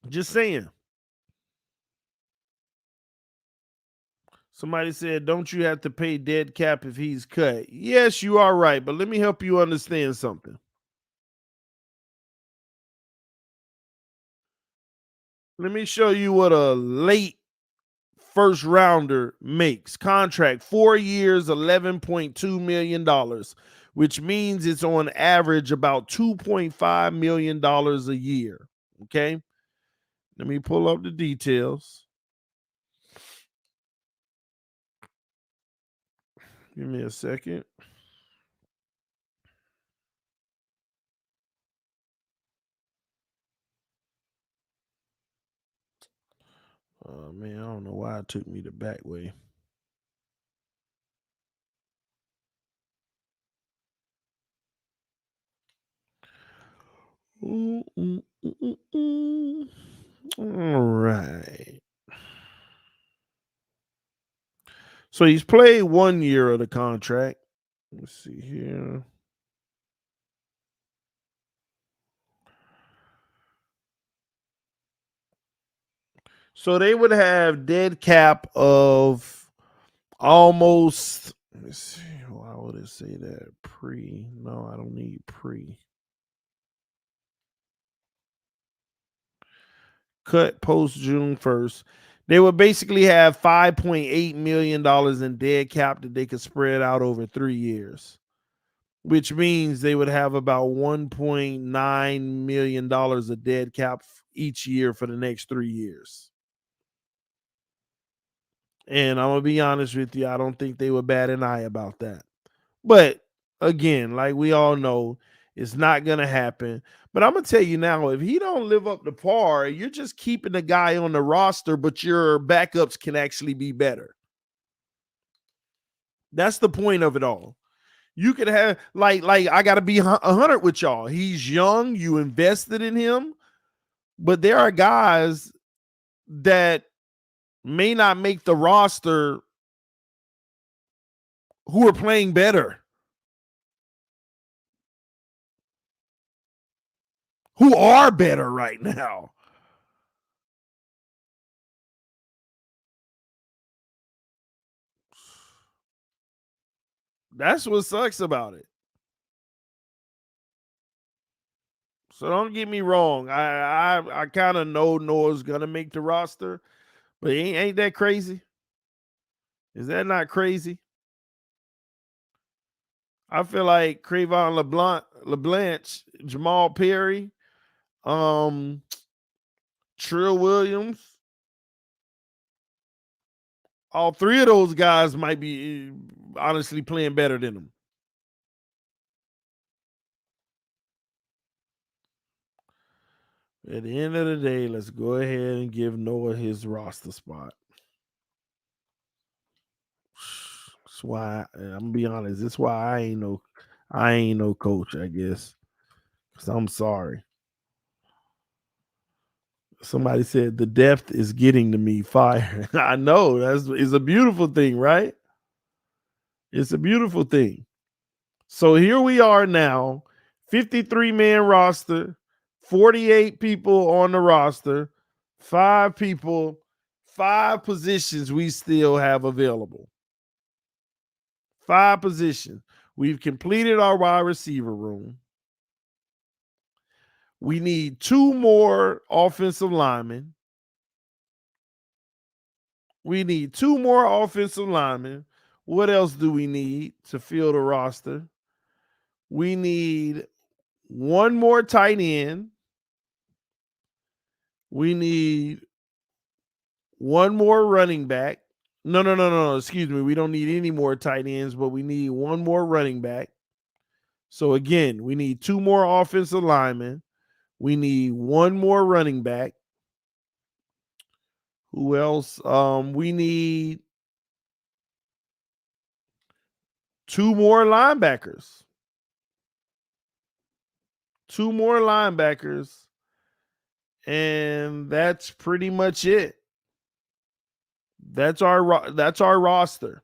Just saying. Somebody said, don't you have to pay dead cap if he's cut? Yes, you are right, but let me help you understand something. Let me show you what a late first rounder makes. Contract 4 years, $11.2 million, which means it's on average about $2.5 million a year. Okay. Let me pull up the details. Give me a second. Man, I don't know why it took me the back way. All right. So he's played 1 year of the contract. Let's see here. So they would have dead cap of almost. Let me see. Why would it say that? Pre. No, I don't need pre. Cut post June 1st. They would basically have $5.8 million in dead cap that they could spread out over 3 years, which means they would have about $1.9 million of dead cap each year for the next 3 years. And I'm going to be honest with you, I don't think they would bat an eye about that. But again, like we all know, it's not going to happen. But I'm going to tell you now, if he don't live up to par, you're just keeping the guy on the roster, but your backups can actually be better. That's the point of it all. You could have like I got to be 100 with y'all. He's young, you invested in him, but there are guys that may not make the roster who are playing better, who are better right now. That's what sucks about it. So don't get me wrong. I kind of know Noah's gonna make the roster, but ain't that crazy? Is that not crazy? I feel like Crayvon LeBlanc, Jamal Perry, Trill Williams, all 3 of those guys might be honestly playing better than him. At the end of the day, let's go ahead and give Noah his roster spot. That's why I'm gonna be honest. That's why I ain't no coach, I guess. Cause I'm sorry. Somebody said the depth is getting to me. Fire. I know it's a beautiful thing, right? It's a beautiful thing. So here we are now, 53-man roster, 48 people on the roster, 5 people, 5 positions we still have available. 5 positions. We've completed our wide receiver room. We need 2 more offensive linemen. We need 2 more offensive linemen. What else do we need to fill the roster? We need 1 more tight end. We need 1 more running back. No. Excuse me. We don't need any more tight ends, but we need 1 more running back. So again, we need 2 more offensive linemen. We need 1 more running back. Who else? We need 2 more linebackers. 2 more linebackers. And that's pretty much it. That's our roster.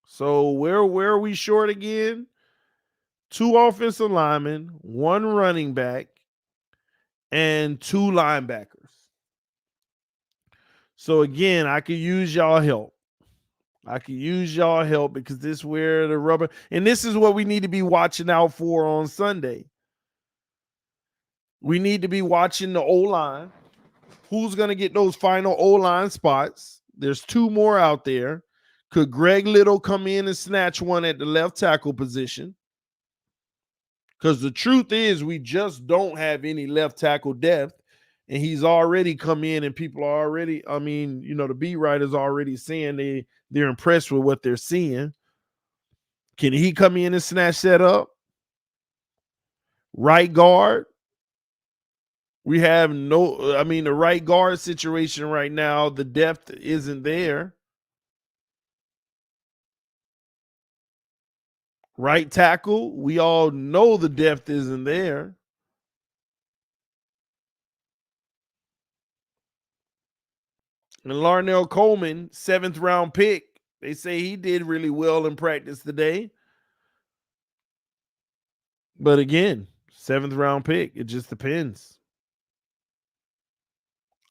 So where are we short again? 2 offensive linemen, 1 running back, and 2 linebackers. So again, I could use y'all help. I could use y'all help because this is where the rubber, and this is what we need to be watching out for on Sunday. We need to be watching the O-line. Who's going to get those final O-line spots? There's 2 more out there. Could Greg Little come in and snatch one at the left tackle position? Because the truth is, we just don't have any left tackle depth. And he's already come in, and people are already, the beat writers already saying they're impressed with what they're seeing. Can he come in and snatch that up? Right guard. We have the right guard situation right now, the depth isn't there. Right tackle, we all know the depth isn't there. And Larnell Coleman, 7th round pick, they say he did really well in practice today. But again, 7th round pick, it just depends.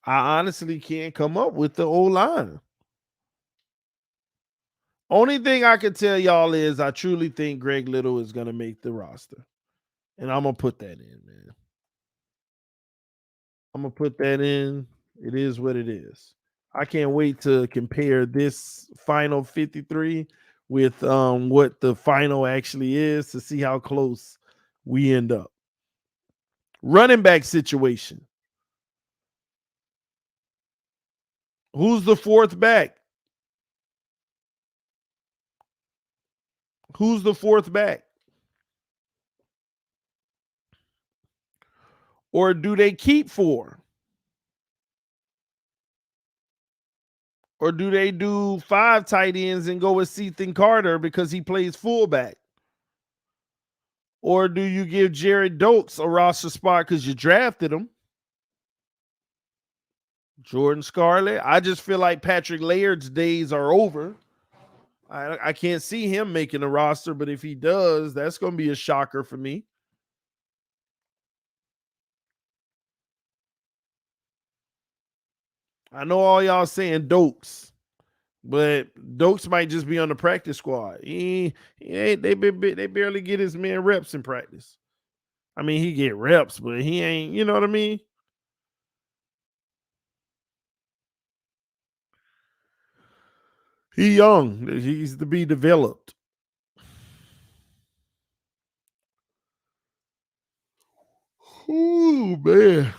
I honestly can't come up with the O-line. Only thing I can tell y'all is I truly think Greg Little is going to make the roster. And I'm going to put that in, man. I'm going to put that in. It is what it is. I can't wait to compare this final 53 with what the final actually is to see how close we end up. Running back situation. Who's the 4th back? Who's the 4th back? Or do they keep 4? Or do they do 5 tight ends and go with Ethan Carter because he plays fullback? Or do you give Jared Dokes a roster spot because you drafted him? Jordan Scarlett. I just feel like Patrick Laird's days are over. I can't see him making a roster, but if he does, that's going to be a shocker for me. I know all y'all saying Dokes, but Dokes might just be on the practice squad. They barely get his man reps in practice. I mean, he get reps, but he ain't, you know what I mean? He young. He's to be developed. Ooh, man.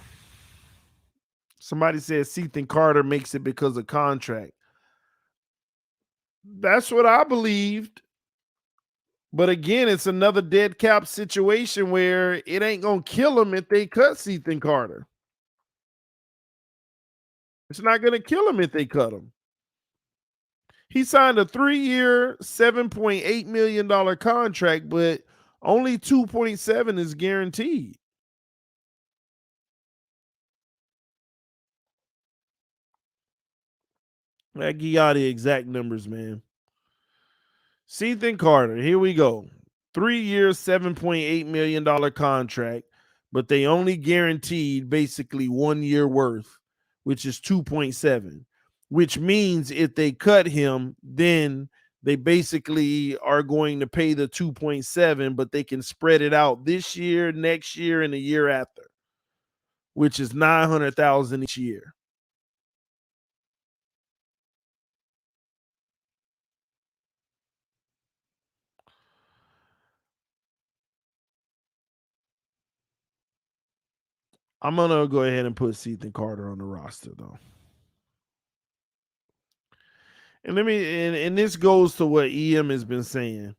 Somebody said Ethan Carter makes it because of contract. That's what I believed. But again, it's another dead cap situation where it ain't gonna kill him if they cut Ethan Carter. It's not gonna kill him if they cut him. He signed a 3-year, $7.8 million contract, but only 2.7 is guaranteed. I give y'all the exact numbers, man. Ethan Carter, here we go. 3-year, $7.8 million contract, but they only guaranteed basically 1 year worth, which is 2.7, which means if they cut him, then they basically are going to pay the 2.7, but they can spread it out this year, next year, and the year after, which is $900,000 each year. I'm gonna go ahead and put Ethan Carter on the roster though. And let me and this goes to what EM has been saying.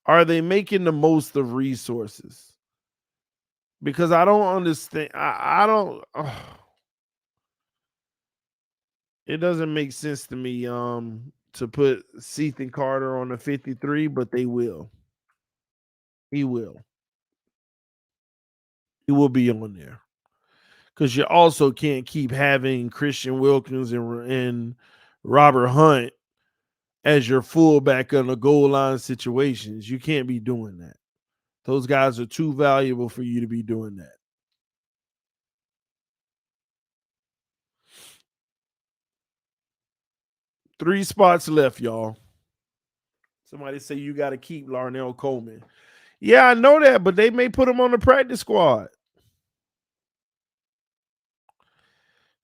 Are they making the most of resources? Because I don't understand. I don't. It doesn't make sense to me. To put Ethan Carter on the 53, but they will. He will. He will be on there because you also can't keep having Christian Wilkins and Robert Hunt as your fullback on the goal line situations. You can't be doing that. Those guys are too valuable for you to be doing that. 3 spots left, y'all. Somebody say you got to keep Larnell Coleman. Yeah, I know that, but they may put him on the practice squad.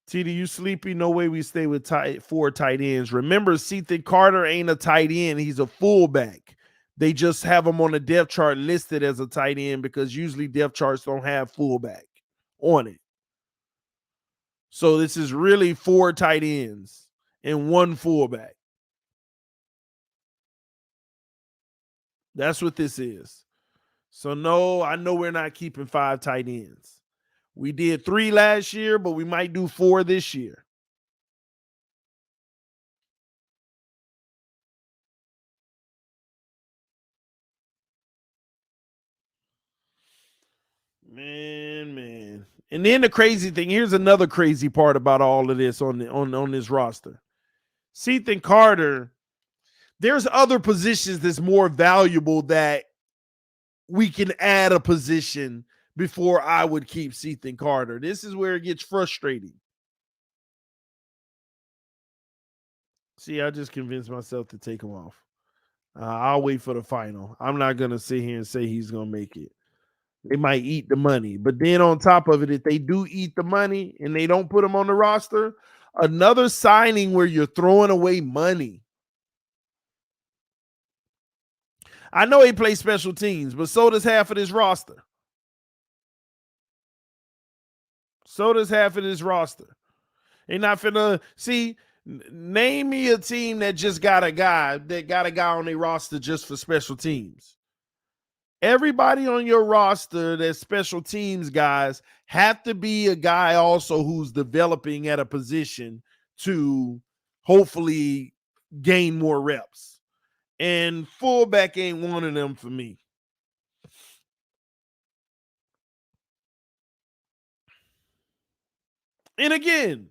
TD, you sleepy? No way we stay with 4 tight ends. Remember, Ethan Carter ain't a tight end. He's a fullback. They just have him on the depth chart listed as a tight end because usually depth charts don't have fullback on it. So this is really 4 tight ends and 1 fullback. That's what this is. So no, I know we're not keeping 5 tight ends. We did 3 last year, but we might do 4 this year. Man. And then the crazy thing, here's another crazy part about all of this on this roster. Ethan Carter, there's other positions that's more valuable that we can add a position before I would keep Ethan Carter. This is where it gets frustrating. See, I just convinced myself to take him off. I'll wait for the final. I'm not going to sit here and say he's going to make it. They might eat the money. But then on top of it, if they do eat the money and they don't put him on the roster, another signing where you're throwing away money. I know he plays special teams, but so does half of this roster. So does half of this roster. They're not finna see. Name me a team that just got a guy on their roster just for special teams. Everybody on your roster that's special teams guys have to be a guy also who's developing at a position to hopefully gain more reps. And fullback ain't one of them for me. And again,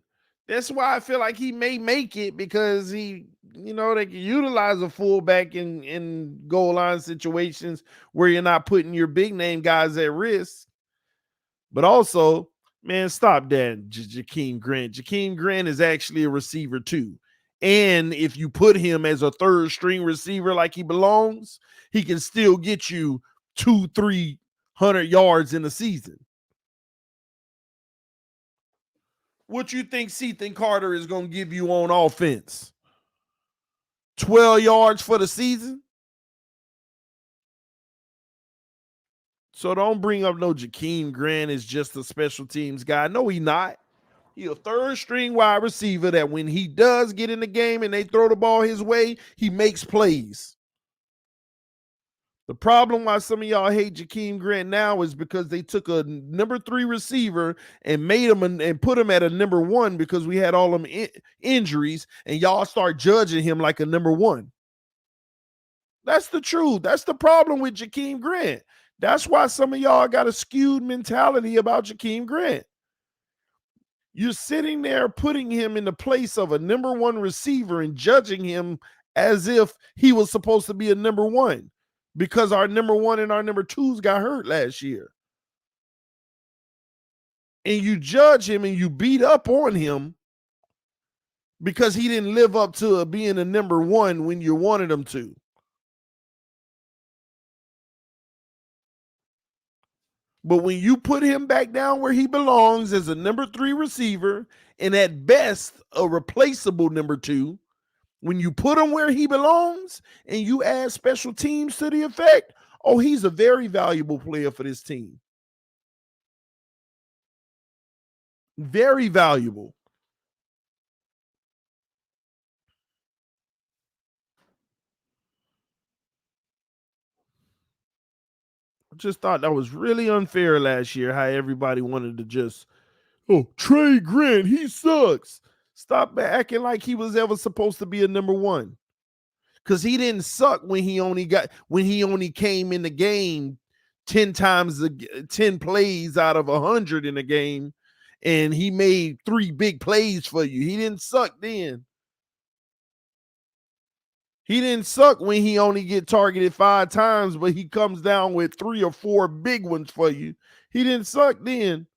that's why I feel like he may make it because they can utilize a fullback in goal line situations where you're not putting your big name guys at risk. But also, man, stop that, Jakeem Grant. Jakeem Grant is actually a receiver too. And if you put him as a 3rd string receiver like he belongs, he can still get you 200-300 yards in a season. What you think Ethan Carter is going to give you on offense? 12 yards for the season? So don't bring up no Jakeem Grant is just a special teams guy. No, he not. He a 3rd string wide receiver that when he does get in the game and they throw the ball his way, he makes plays. The problem why some of y'all hate Jakeem Grant now is because they took a number 3 receiver and made him and put him at a number 1 because we had all them injuries, and y'all start judging him like a number 1. That's the truth. That's the problem with Jakeem Grant. That's why some of y'all got a skewed mentality about Jakeem Grant. You're sitting there putting him in the place of a number 1 receiver and judging him as if he was supposed to be a number 1 because our number 1 and our number 2s got hurt last year. And you judge him and you beat up on him because he didn't live up to being a number 1 when you wanted him to. But when you put him back down where he belongs as a number 3 receiver, and at best a replaceable number 2, when you put him where he belongs and you add special teams to the effect, oh, he's a very valuable player for this team. Very valuable. I just thought that was really unfair last year how everybody wanted to just, oh, Trey Grant, he sucks. Stop acting like he was ever supposed to be a number 1. Because he didn't suck when he only came in the game 10 times 10 plays out of 100 in a game, and he made 3 big plays for you. He didn't suck then. He didn't suck when he only get targeted 5 times, but he comes down with 3 or 4 big ones for you. He didn't suck then.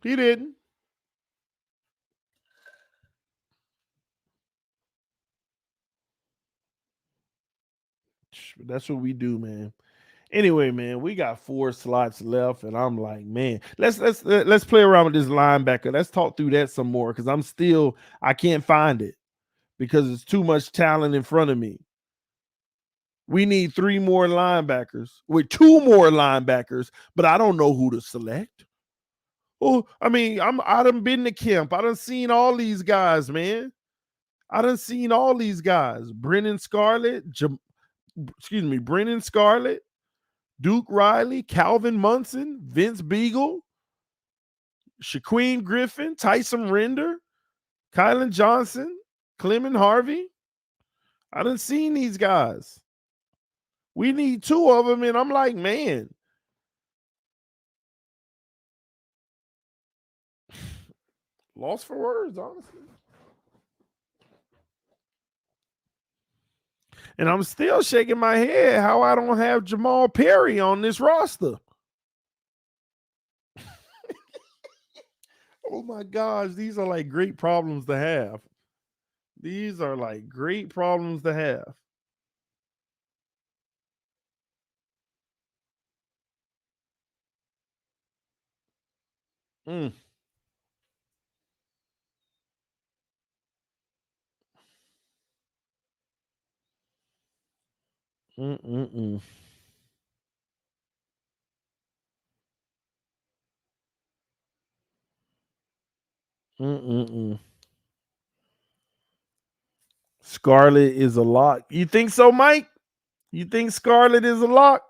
He didn't. That's what we do, man. Anyway, man, we got 4 slots left, and I'm like, man, let's play around with this linebacker. Let's talk through that some more because I can't find it because it's too much talent in front of me. We need 3 more linebackers with 2 more linebackers, but I don't know who to select. Oh, I mean, I done been to camp. I done seen all these guys, man. I done seen all these guys. Brennan Scarlett, Duke Riley, Calvin Munson, Vince Beagle, Shaquem Griffin, Tyson Render, Kylan Johnson, Clement Harvey. I done seen these guys. We need 2 of them, and I'm like, man. Lost for words, honestly. And I'm still shaking my head how I don't have Jamal Perry on this roster. Oh my gosh, these are like great problems to have. These are like great problems to have. Mm. Mm-mm-mm. Mm-mm-mm. Scarlett is a lock. You think so, Mike? You think Scarlett is a lock?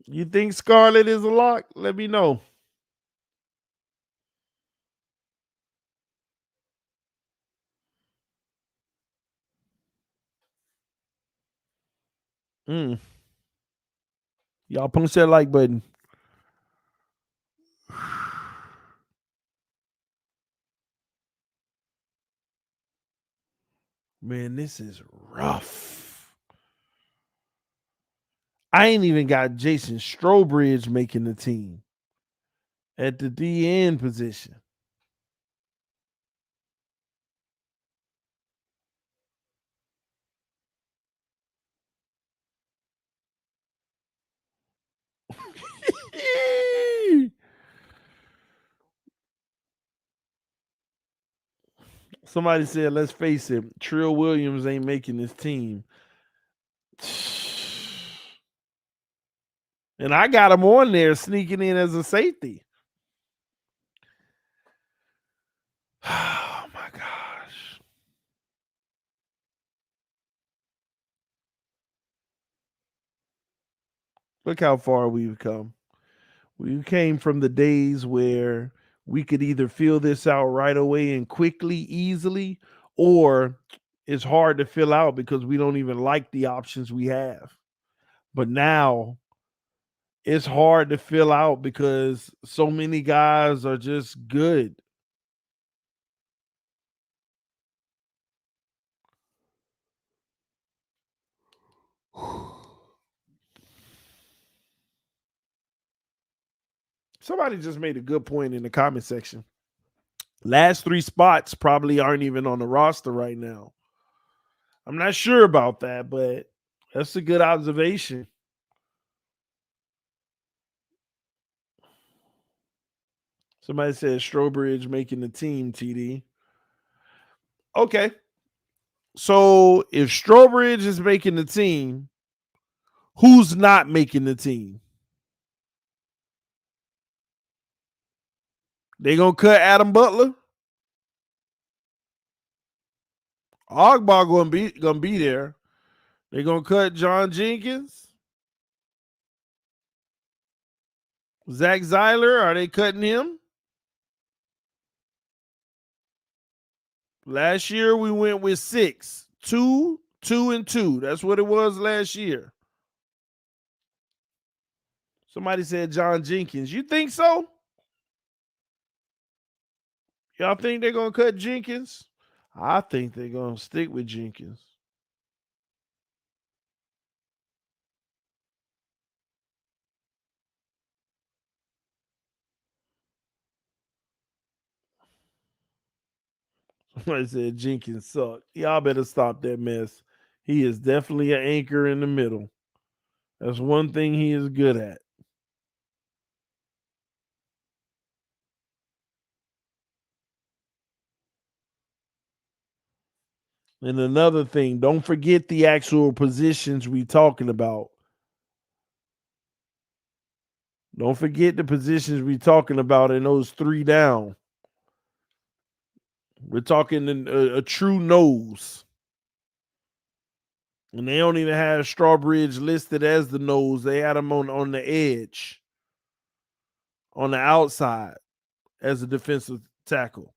You think Scarlett is a lock? Let me know. Mm. Y'all punch that like button. Man, this is rough. I ain't even got Jason Strobridge making the team at the DN position. Somebody said, let's face it, Trill Williams ain't making this team. And I got him on there sneaking in as a safety. Oh my gosh. Look how far we've come. We came from the days where we could either fill this out right away and quickly, easily, or it's hard to fill out because we don't even like the options we have. But now it's hard to fill out because so many guys are just good. Somebody just made a good point in the comment section. Last three spots probably aren't even on the roster right now. I'm not sure about that, but that's a good observation. Somebody said Strobridge making the team, TD. Okay. So if Strobridge is making the team, who's not making the team? They gonna cut Adam Butler? Ogba gonna be there. They gonna cut John Jenkins? Zach Zeiler, are they cutting him? Last year we went with 6. 2, 2, and 2. That's what it was last year. Somebody said John Jenkins. You think so? Y'all think they're gonna cut Jenkins? I think they're gonna stick with Jenkins. Somebody said Jenkins sucked. Y'all better stop that mess. He is definitely an anchor in the middle. That's one thing he is good at. And another thing, don't forget the actual positions we talking about. Don't forget the positions we talking about in those 3 down. We're talking a true nose. And they don't even have Strawbridge listed as the nose. They had him on the edge, on the outside as a defensive tackle.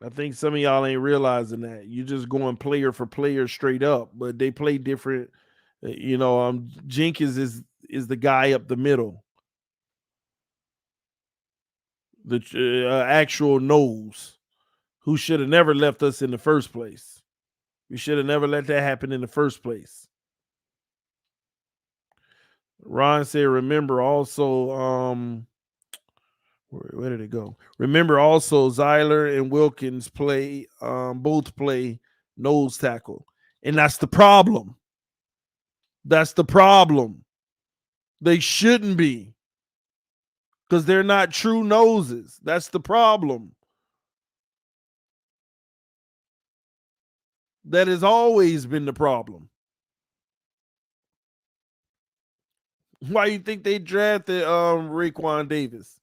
I think some of y'all ain't realizing that. You just going player for player straight up, but they play different. Jenkins is the guy up the middle, the actual nose, who should have never left us in the first place. We should have never let that happen in the first place. Ron said, remember also, where did it go? Remember also, Zeiler and Wilkins both play nose tackle. And that's the problem. That's the problem. They shouldn't be because they're not true noses. That's the problem. That has always been the problem. Why you think they drafted Raekwon Davis?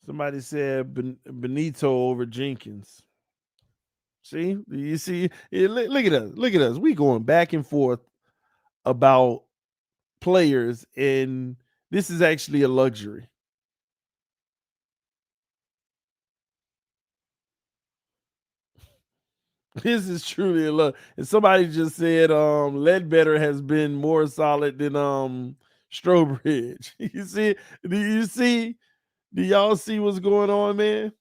Somebody said Benito over Jenkins. See, you see, look at us. Look at us. We going back and forth about players, and this is actually a luxury. This is truly a luxury. And somebody just said Ledbetter has been more solid than Strobridge. You see? Do you see? Do y'all see what's going on, man?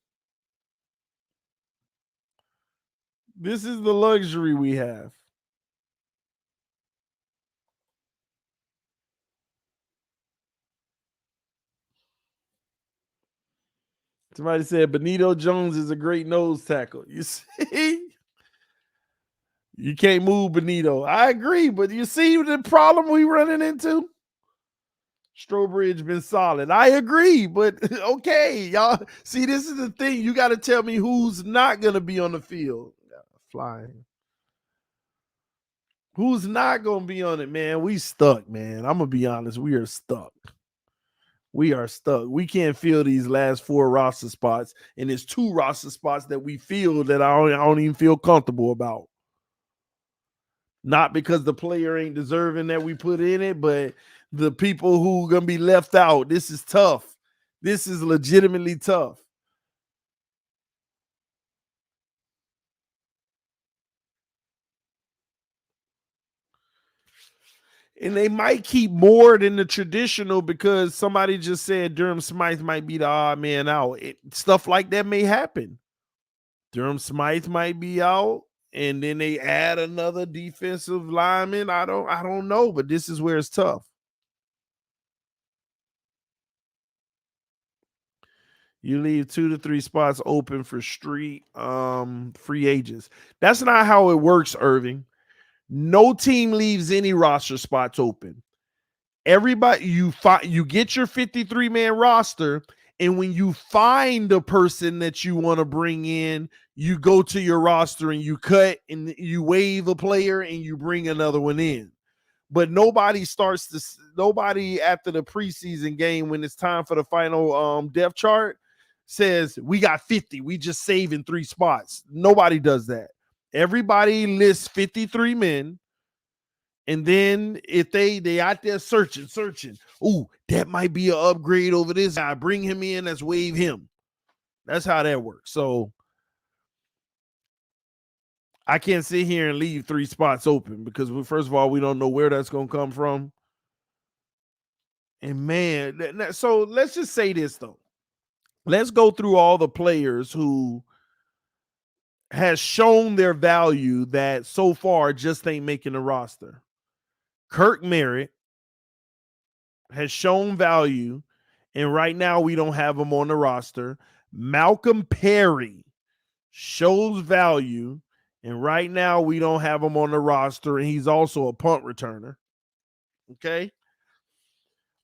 This is the luxury we have. Somebody said Benito Jones is a great nose tackle. You see? You can't move Benito. I agree, but you see the problem we running into? Strobridge been solid. I agree, but okay, y'all. See, this is the thing. You got to tell me who's not going to be on the field. Flying. Who's not going to be on it, man? We stuck, man. I'm going to be honest. We are stuck. We are stuck. We can't fill these last 4 roster spots, and it's 2 roster spots that we feel that I don't even feel comfortable about. Not because the player ain't deserving that we put in it, but the people who are going to be left out. This is tough. This is legitimately tough. And they might keep more than the traditional because somebody just said Durham Smythe might be the odd man out. Stuff like that may happen. Durham Smythe might be out, and then they add another defensive lineman. I don't know, but this is where it's tough. You leave 2 to 3 spots open for street free agents. That's not how it works, Irving. No team leaves any roster spots open. Everybody, you get your 53-man roster, and when you find a person that you want to bring in, you go to your roster and you cut and you waive a player and you bring another one in. But nobody after the preseason game when it's time for the final depth chart says we got 50. We just saving 3 spots. Nobody does that. Everybody lists 53 men. And then if they out there searching, ooh, that might be an upgrade over this guy. Bring him in, let's waive him. That's how that works. So I can't sit here and leave 3 spots open because first of all, we don't know where that's going to come from. And man, so let's just say this though. Let's go through all the players who has shown their value that so far just ain't making the roster. Kirk Merritt has shown value, and right now we don't have him on the roster. Malcolm Perry shows value, and right now we don't have him on the roster, and he's also a punt returner. Okay.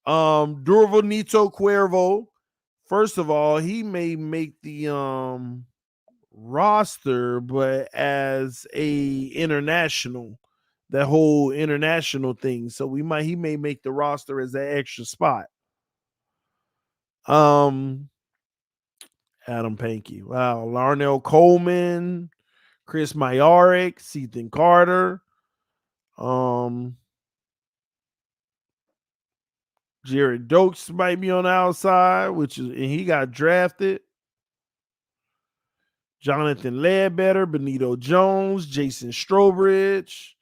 Durval Nito Cuervo. First of all, he may make the roster, but as a international, that whole international thing. So he may make the roster as an extra spot. Adam Pankey. Wow. Larnell Coleman, Chris Mayarik, Ethan Carter. Jared Dokes might be on the outside, and he got drafted. Jonathan Ledbetter, Benito Jones, Jason Strobridge,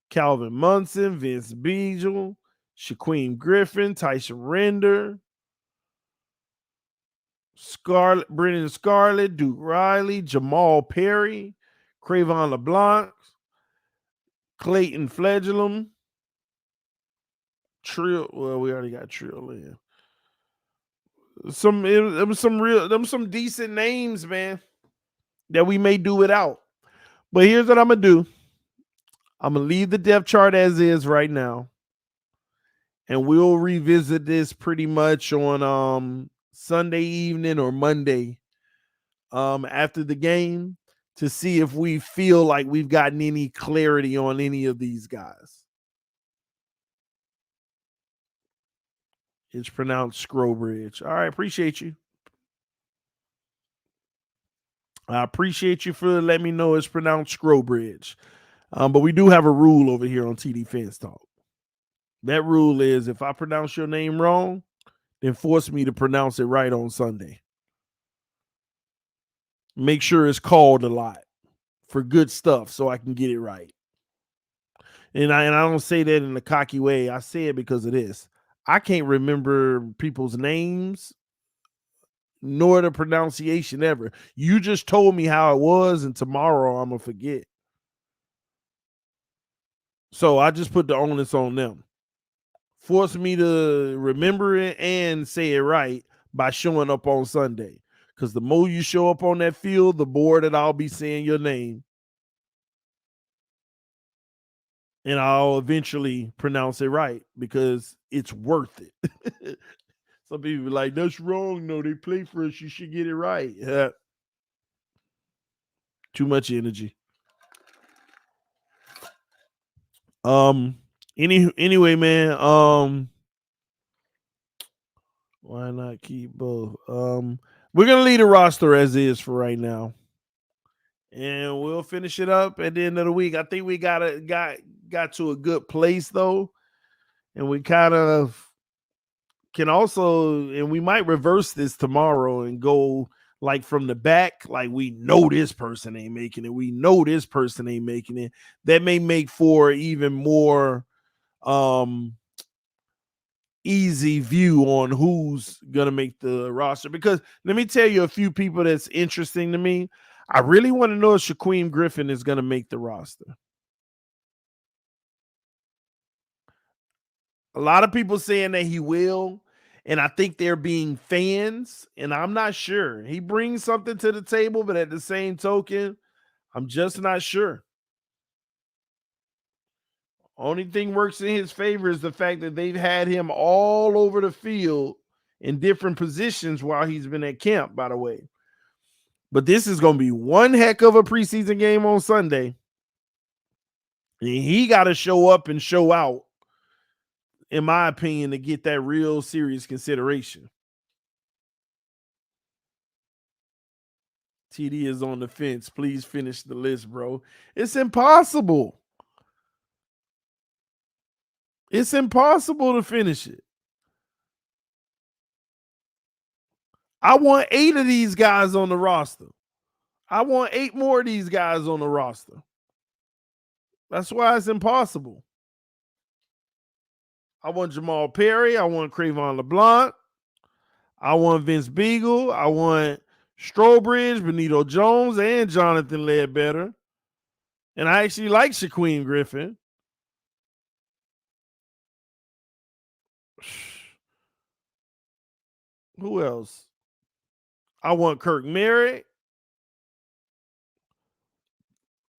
Calvin Munson, Vince Beagle, Shaquem Griffin, Tyson Render, Brennan Scarlett, Duke Riley, Jamal Perry, Cravon LeBlanc, Clayton Fledglam, Trill. Well, we already got Trill in. Some decent names, man, that we may do without. But here's what I'm gonna do. I'm gonna leave the depth chart as is right now, and we'll revisit this pretty much on Sunday evening or Monday after the game to see if we feel like we've gotten any clarity on any of these guys. It's pronounced Scrobridge. All right, appreciate you. I appreciate you for letting me know it's pronounced Scrobridge. But we do have a rule over here on TDPHINSTALK. That rule is if I pronounce your name wrong, then force me to pronounce it right on Sunday. Make sure it's called a lot for good stuff so I can get it right. And I don't say that in a cocky way. I say it because of this. I can't remember people's names nor the pronunciation ever. You just told me how it was, and tomorrow I'm going to forget. So I just put the onus on them. Force me to remember it and say it right by showing up on Sunday. Because the more you show up on that field, the more that I'll be saying your name. and I'll eventually pronounce it right because it's worth it. Some people be like, that's wrong. No, they play for us. You should get it right. Yeah. Too much energy. Um anyway, man. Why not keep both? We're gonna leave the roster as is for right now. And we'll finish it up at the end of the week. I think we got to a good place though. And we kind of can also, and we might reverse this tomorrow and go like from the back, like we know this person ain't making it. We know this person ain't making it. That may make for even more um easy view on who's gonna make the roster. Because let me tell you a few people that's interesting to me. I really want to know if Shaquem Griffin is gonna make the roster. A lot of people saying that he will, and I think they're being fans, and I'm not sure. He brings something to the table, but at the same token, I'm just not sure. Only thing works in his favor is the fact that they've had him all over the field in different positions while he's been at camp, by the way. But this is going to be one heck of a preseason game on Sunday. And he got to show up and show out, in my opinion, to get that real serious consideration. TD is on the fence. Please finish the list, bro. It's impossible. It's impossible to finish it. I want 8 of these guys on the roster. I want 8 more of these guys on the roster. That's why it's impossible. I want Jamal Perry. I want Cravon LeBlanc. I want Vince Beagle. I want Strobridge, Benito Jones, and Jonathan Ledbetter. And I actually like Shaquem Griffin. Who else? I want Kirk Merritt,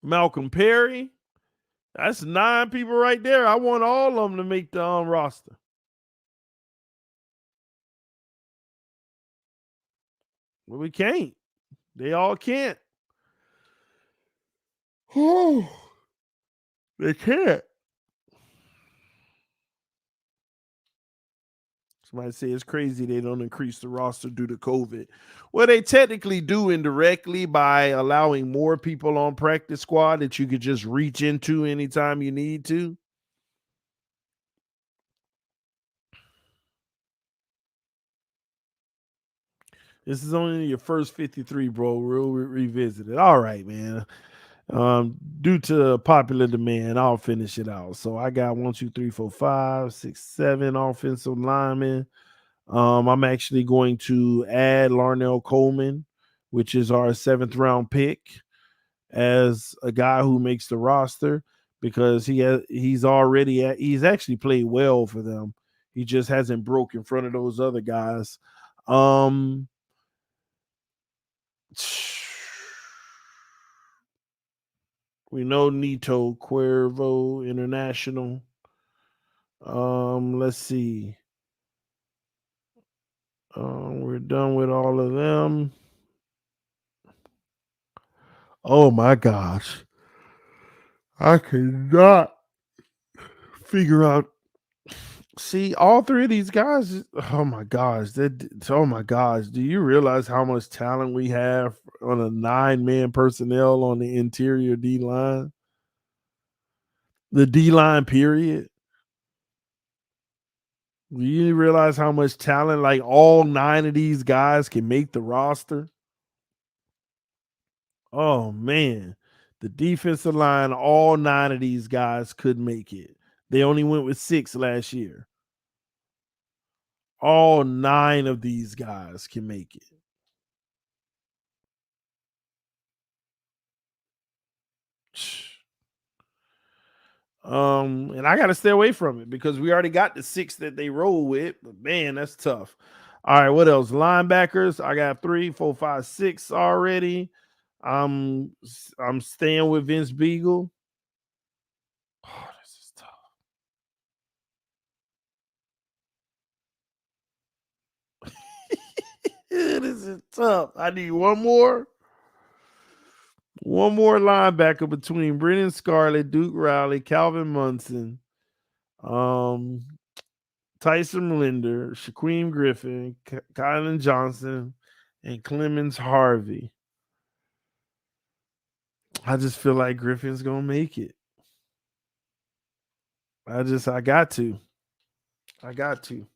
Malcolm Perry. That's 9 people right there. I want all of them to make the roster. Well, we can't. They all can't. They can't. Somebody say it's crazy they don't increase the roster due to COVID. Well, they technically do indirectly by allowing more people on practice squad that you could just reach into anytime you need to. This is only your first 53, bro. We'll revisit it. All right, man. Due to popular demand, I'll finish it out. So I got 1, 2, 3, 4, 5, 6, 7 offensive linemen. I'm actually going to add Larnell Coleman, which is our 7th round pick, as a guy who makes the roster because he's actually played well for them. He just hasn't broke in front of those other guys. We know Nito Cuervo International. Let's see. We're done with all of them. Oh my gosh. I cannot figure out. See, all 3 of these guys. Oh my gosh. Oh my gosh. Do you realize how much talent we have on a 9-man personnel on the interior D line? The D line, period. Do you realize how much talent like all 9 of these guys can make the roster? Oh man, the defensive line, all 9 of these guys could make it. They only went with 6 last year. All 9 of these guys can make it. And I gotta stay away from it because we already got the 6 that they roll with, but man, that's tough. All right, what else? Linebackers, I got 3, 4, 5, 6 already. I'm staying with Vince Beagle. it tough. I need one more. One more linebacker between Brennan Scarlett, Duke Riley, Calvin Munson, um, Tyson Linder, Shaquem Griffin, Kylan Johnson, and Clemens Harvey. I just feel like Griffin's gonna make it. I got to. I got to.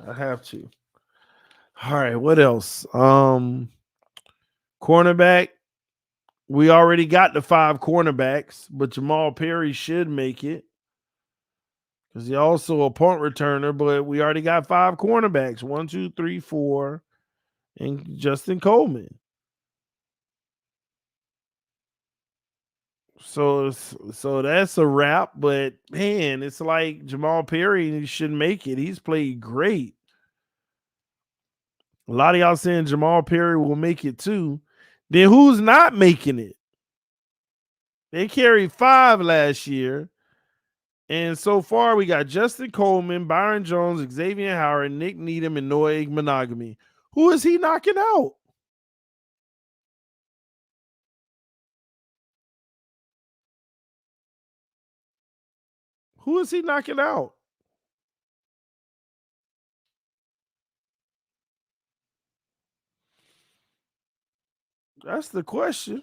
I have to. All right, what else? Cornerback. We already got the 5 cornerbacks, but Jamal Perry should make it because he's also a punt returner. But we already got 5 cornerbacks: 1, 2, 3, 4, and Justin Coleman. So that's a wrap. But man, it's like Jamal Perry should make it. He's played great. A lot of y'all saying Jamal Perry will make it too. Then who's not making it? They carried 5 last year. And so far, we got Justin Coleman, Byron Jones, Xavier Howard, Nick Needham, and Noah Monogamy. Who is he knocking out? Who is he knocking out? That's the question.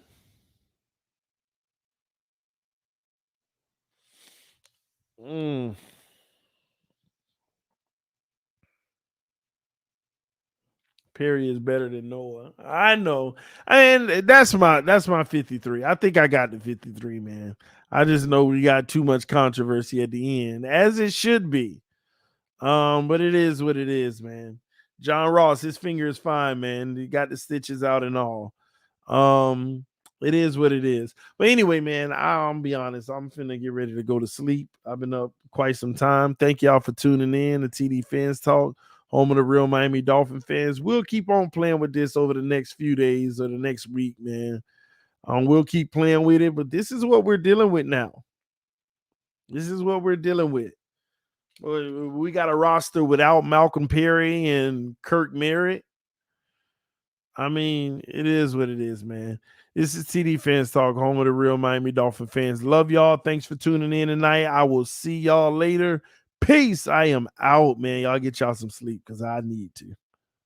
Perry is better than Noah. I know. And that's my 53. I think I got the 53, man. I just know we got too much controversy at the end, as it should be. But it is what it is, man. John Ross, his finger is fine, man. He got the stitches out and all. It is what it is. But anyway, man, I'll be honest. I'm finna get ready to go to sleep. I've been up quite some time. Thank y'all for tuning in to TD Fans Talk, home of the real Miami Dolphin fans. We'll keep on playing with this over the next few days or the next week, man. We'll keep playing with it, but this is what we're dealing with now. This is what we're dealing with. We got a roster without Malcolm Perry and Kirk Merritt. I mean, it is what it is, man. This is TD Fans Talk, home of the real Miami Dolphin fans. Love y'all. Thanks for tuning in tonight. I will see y'all later. Peace. I am out, man. Y'all get y'all some sleep because I need to.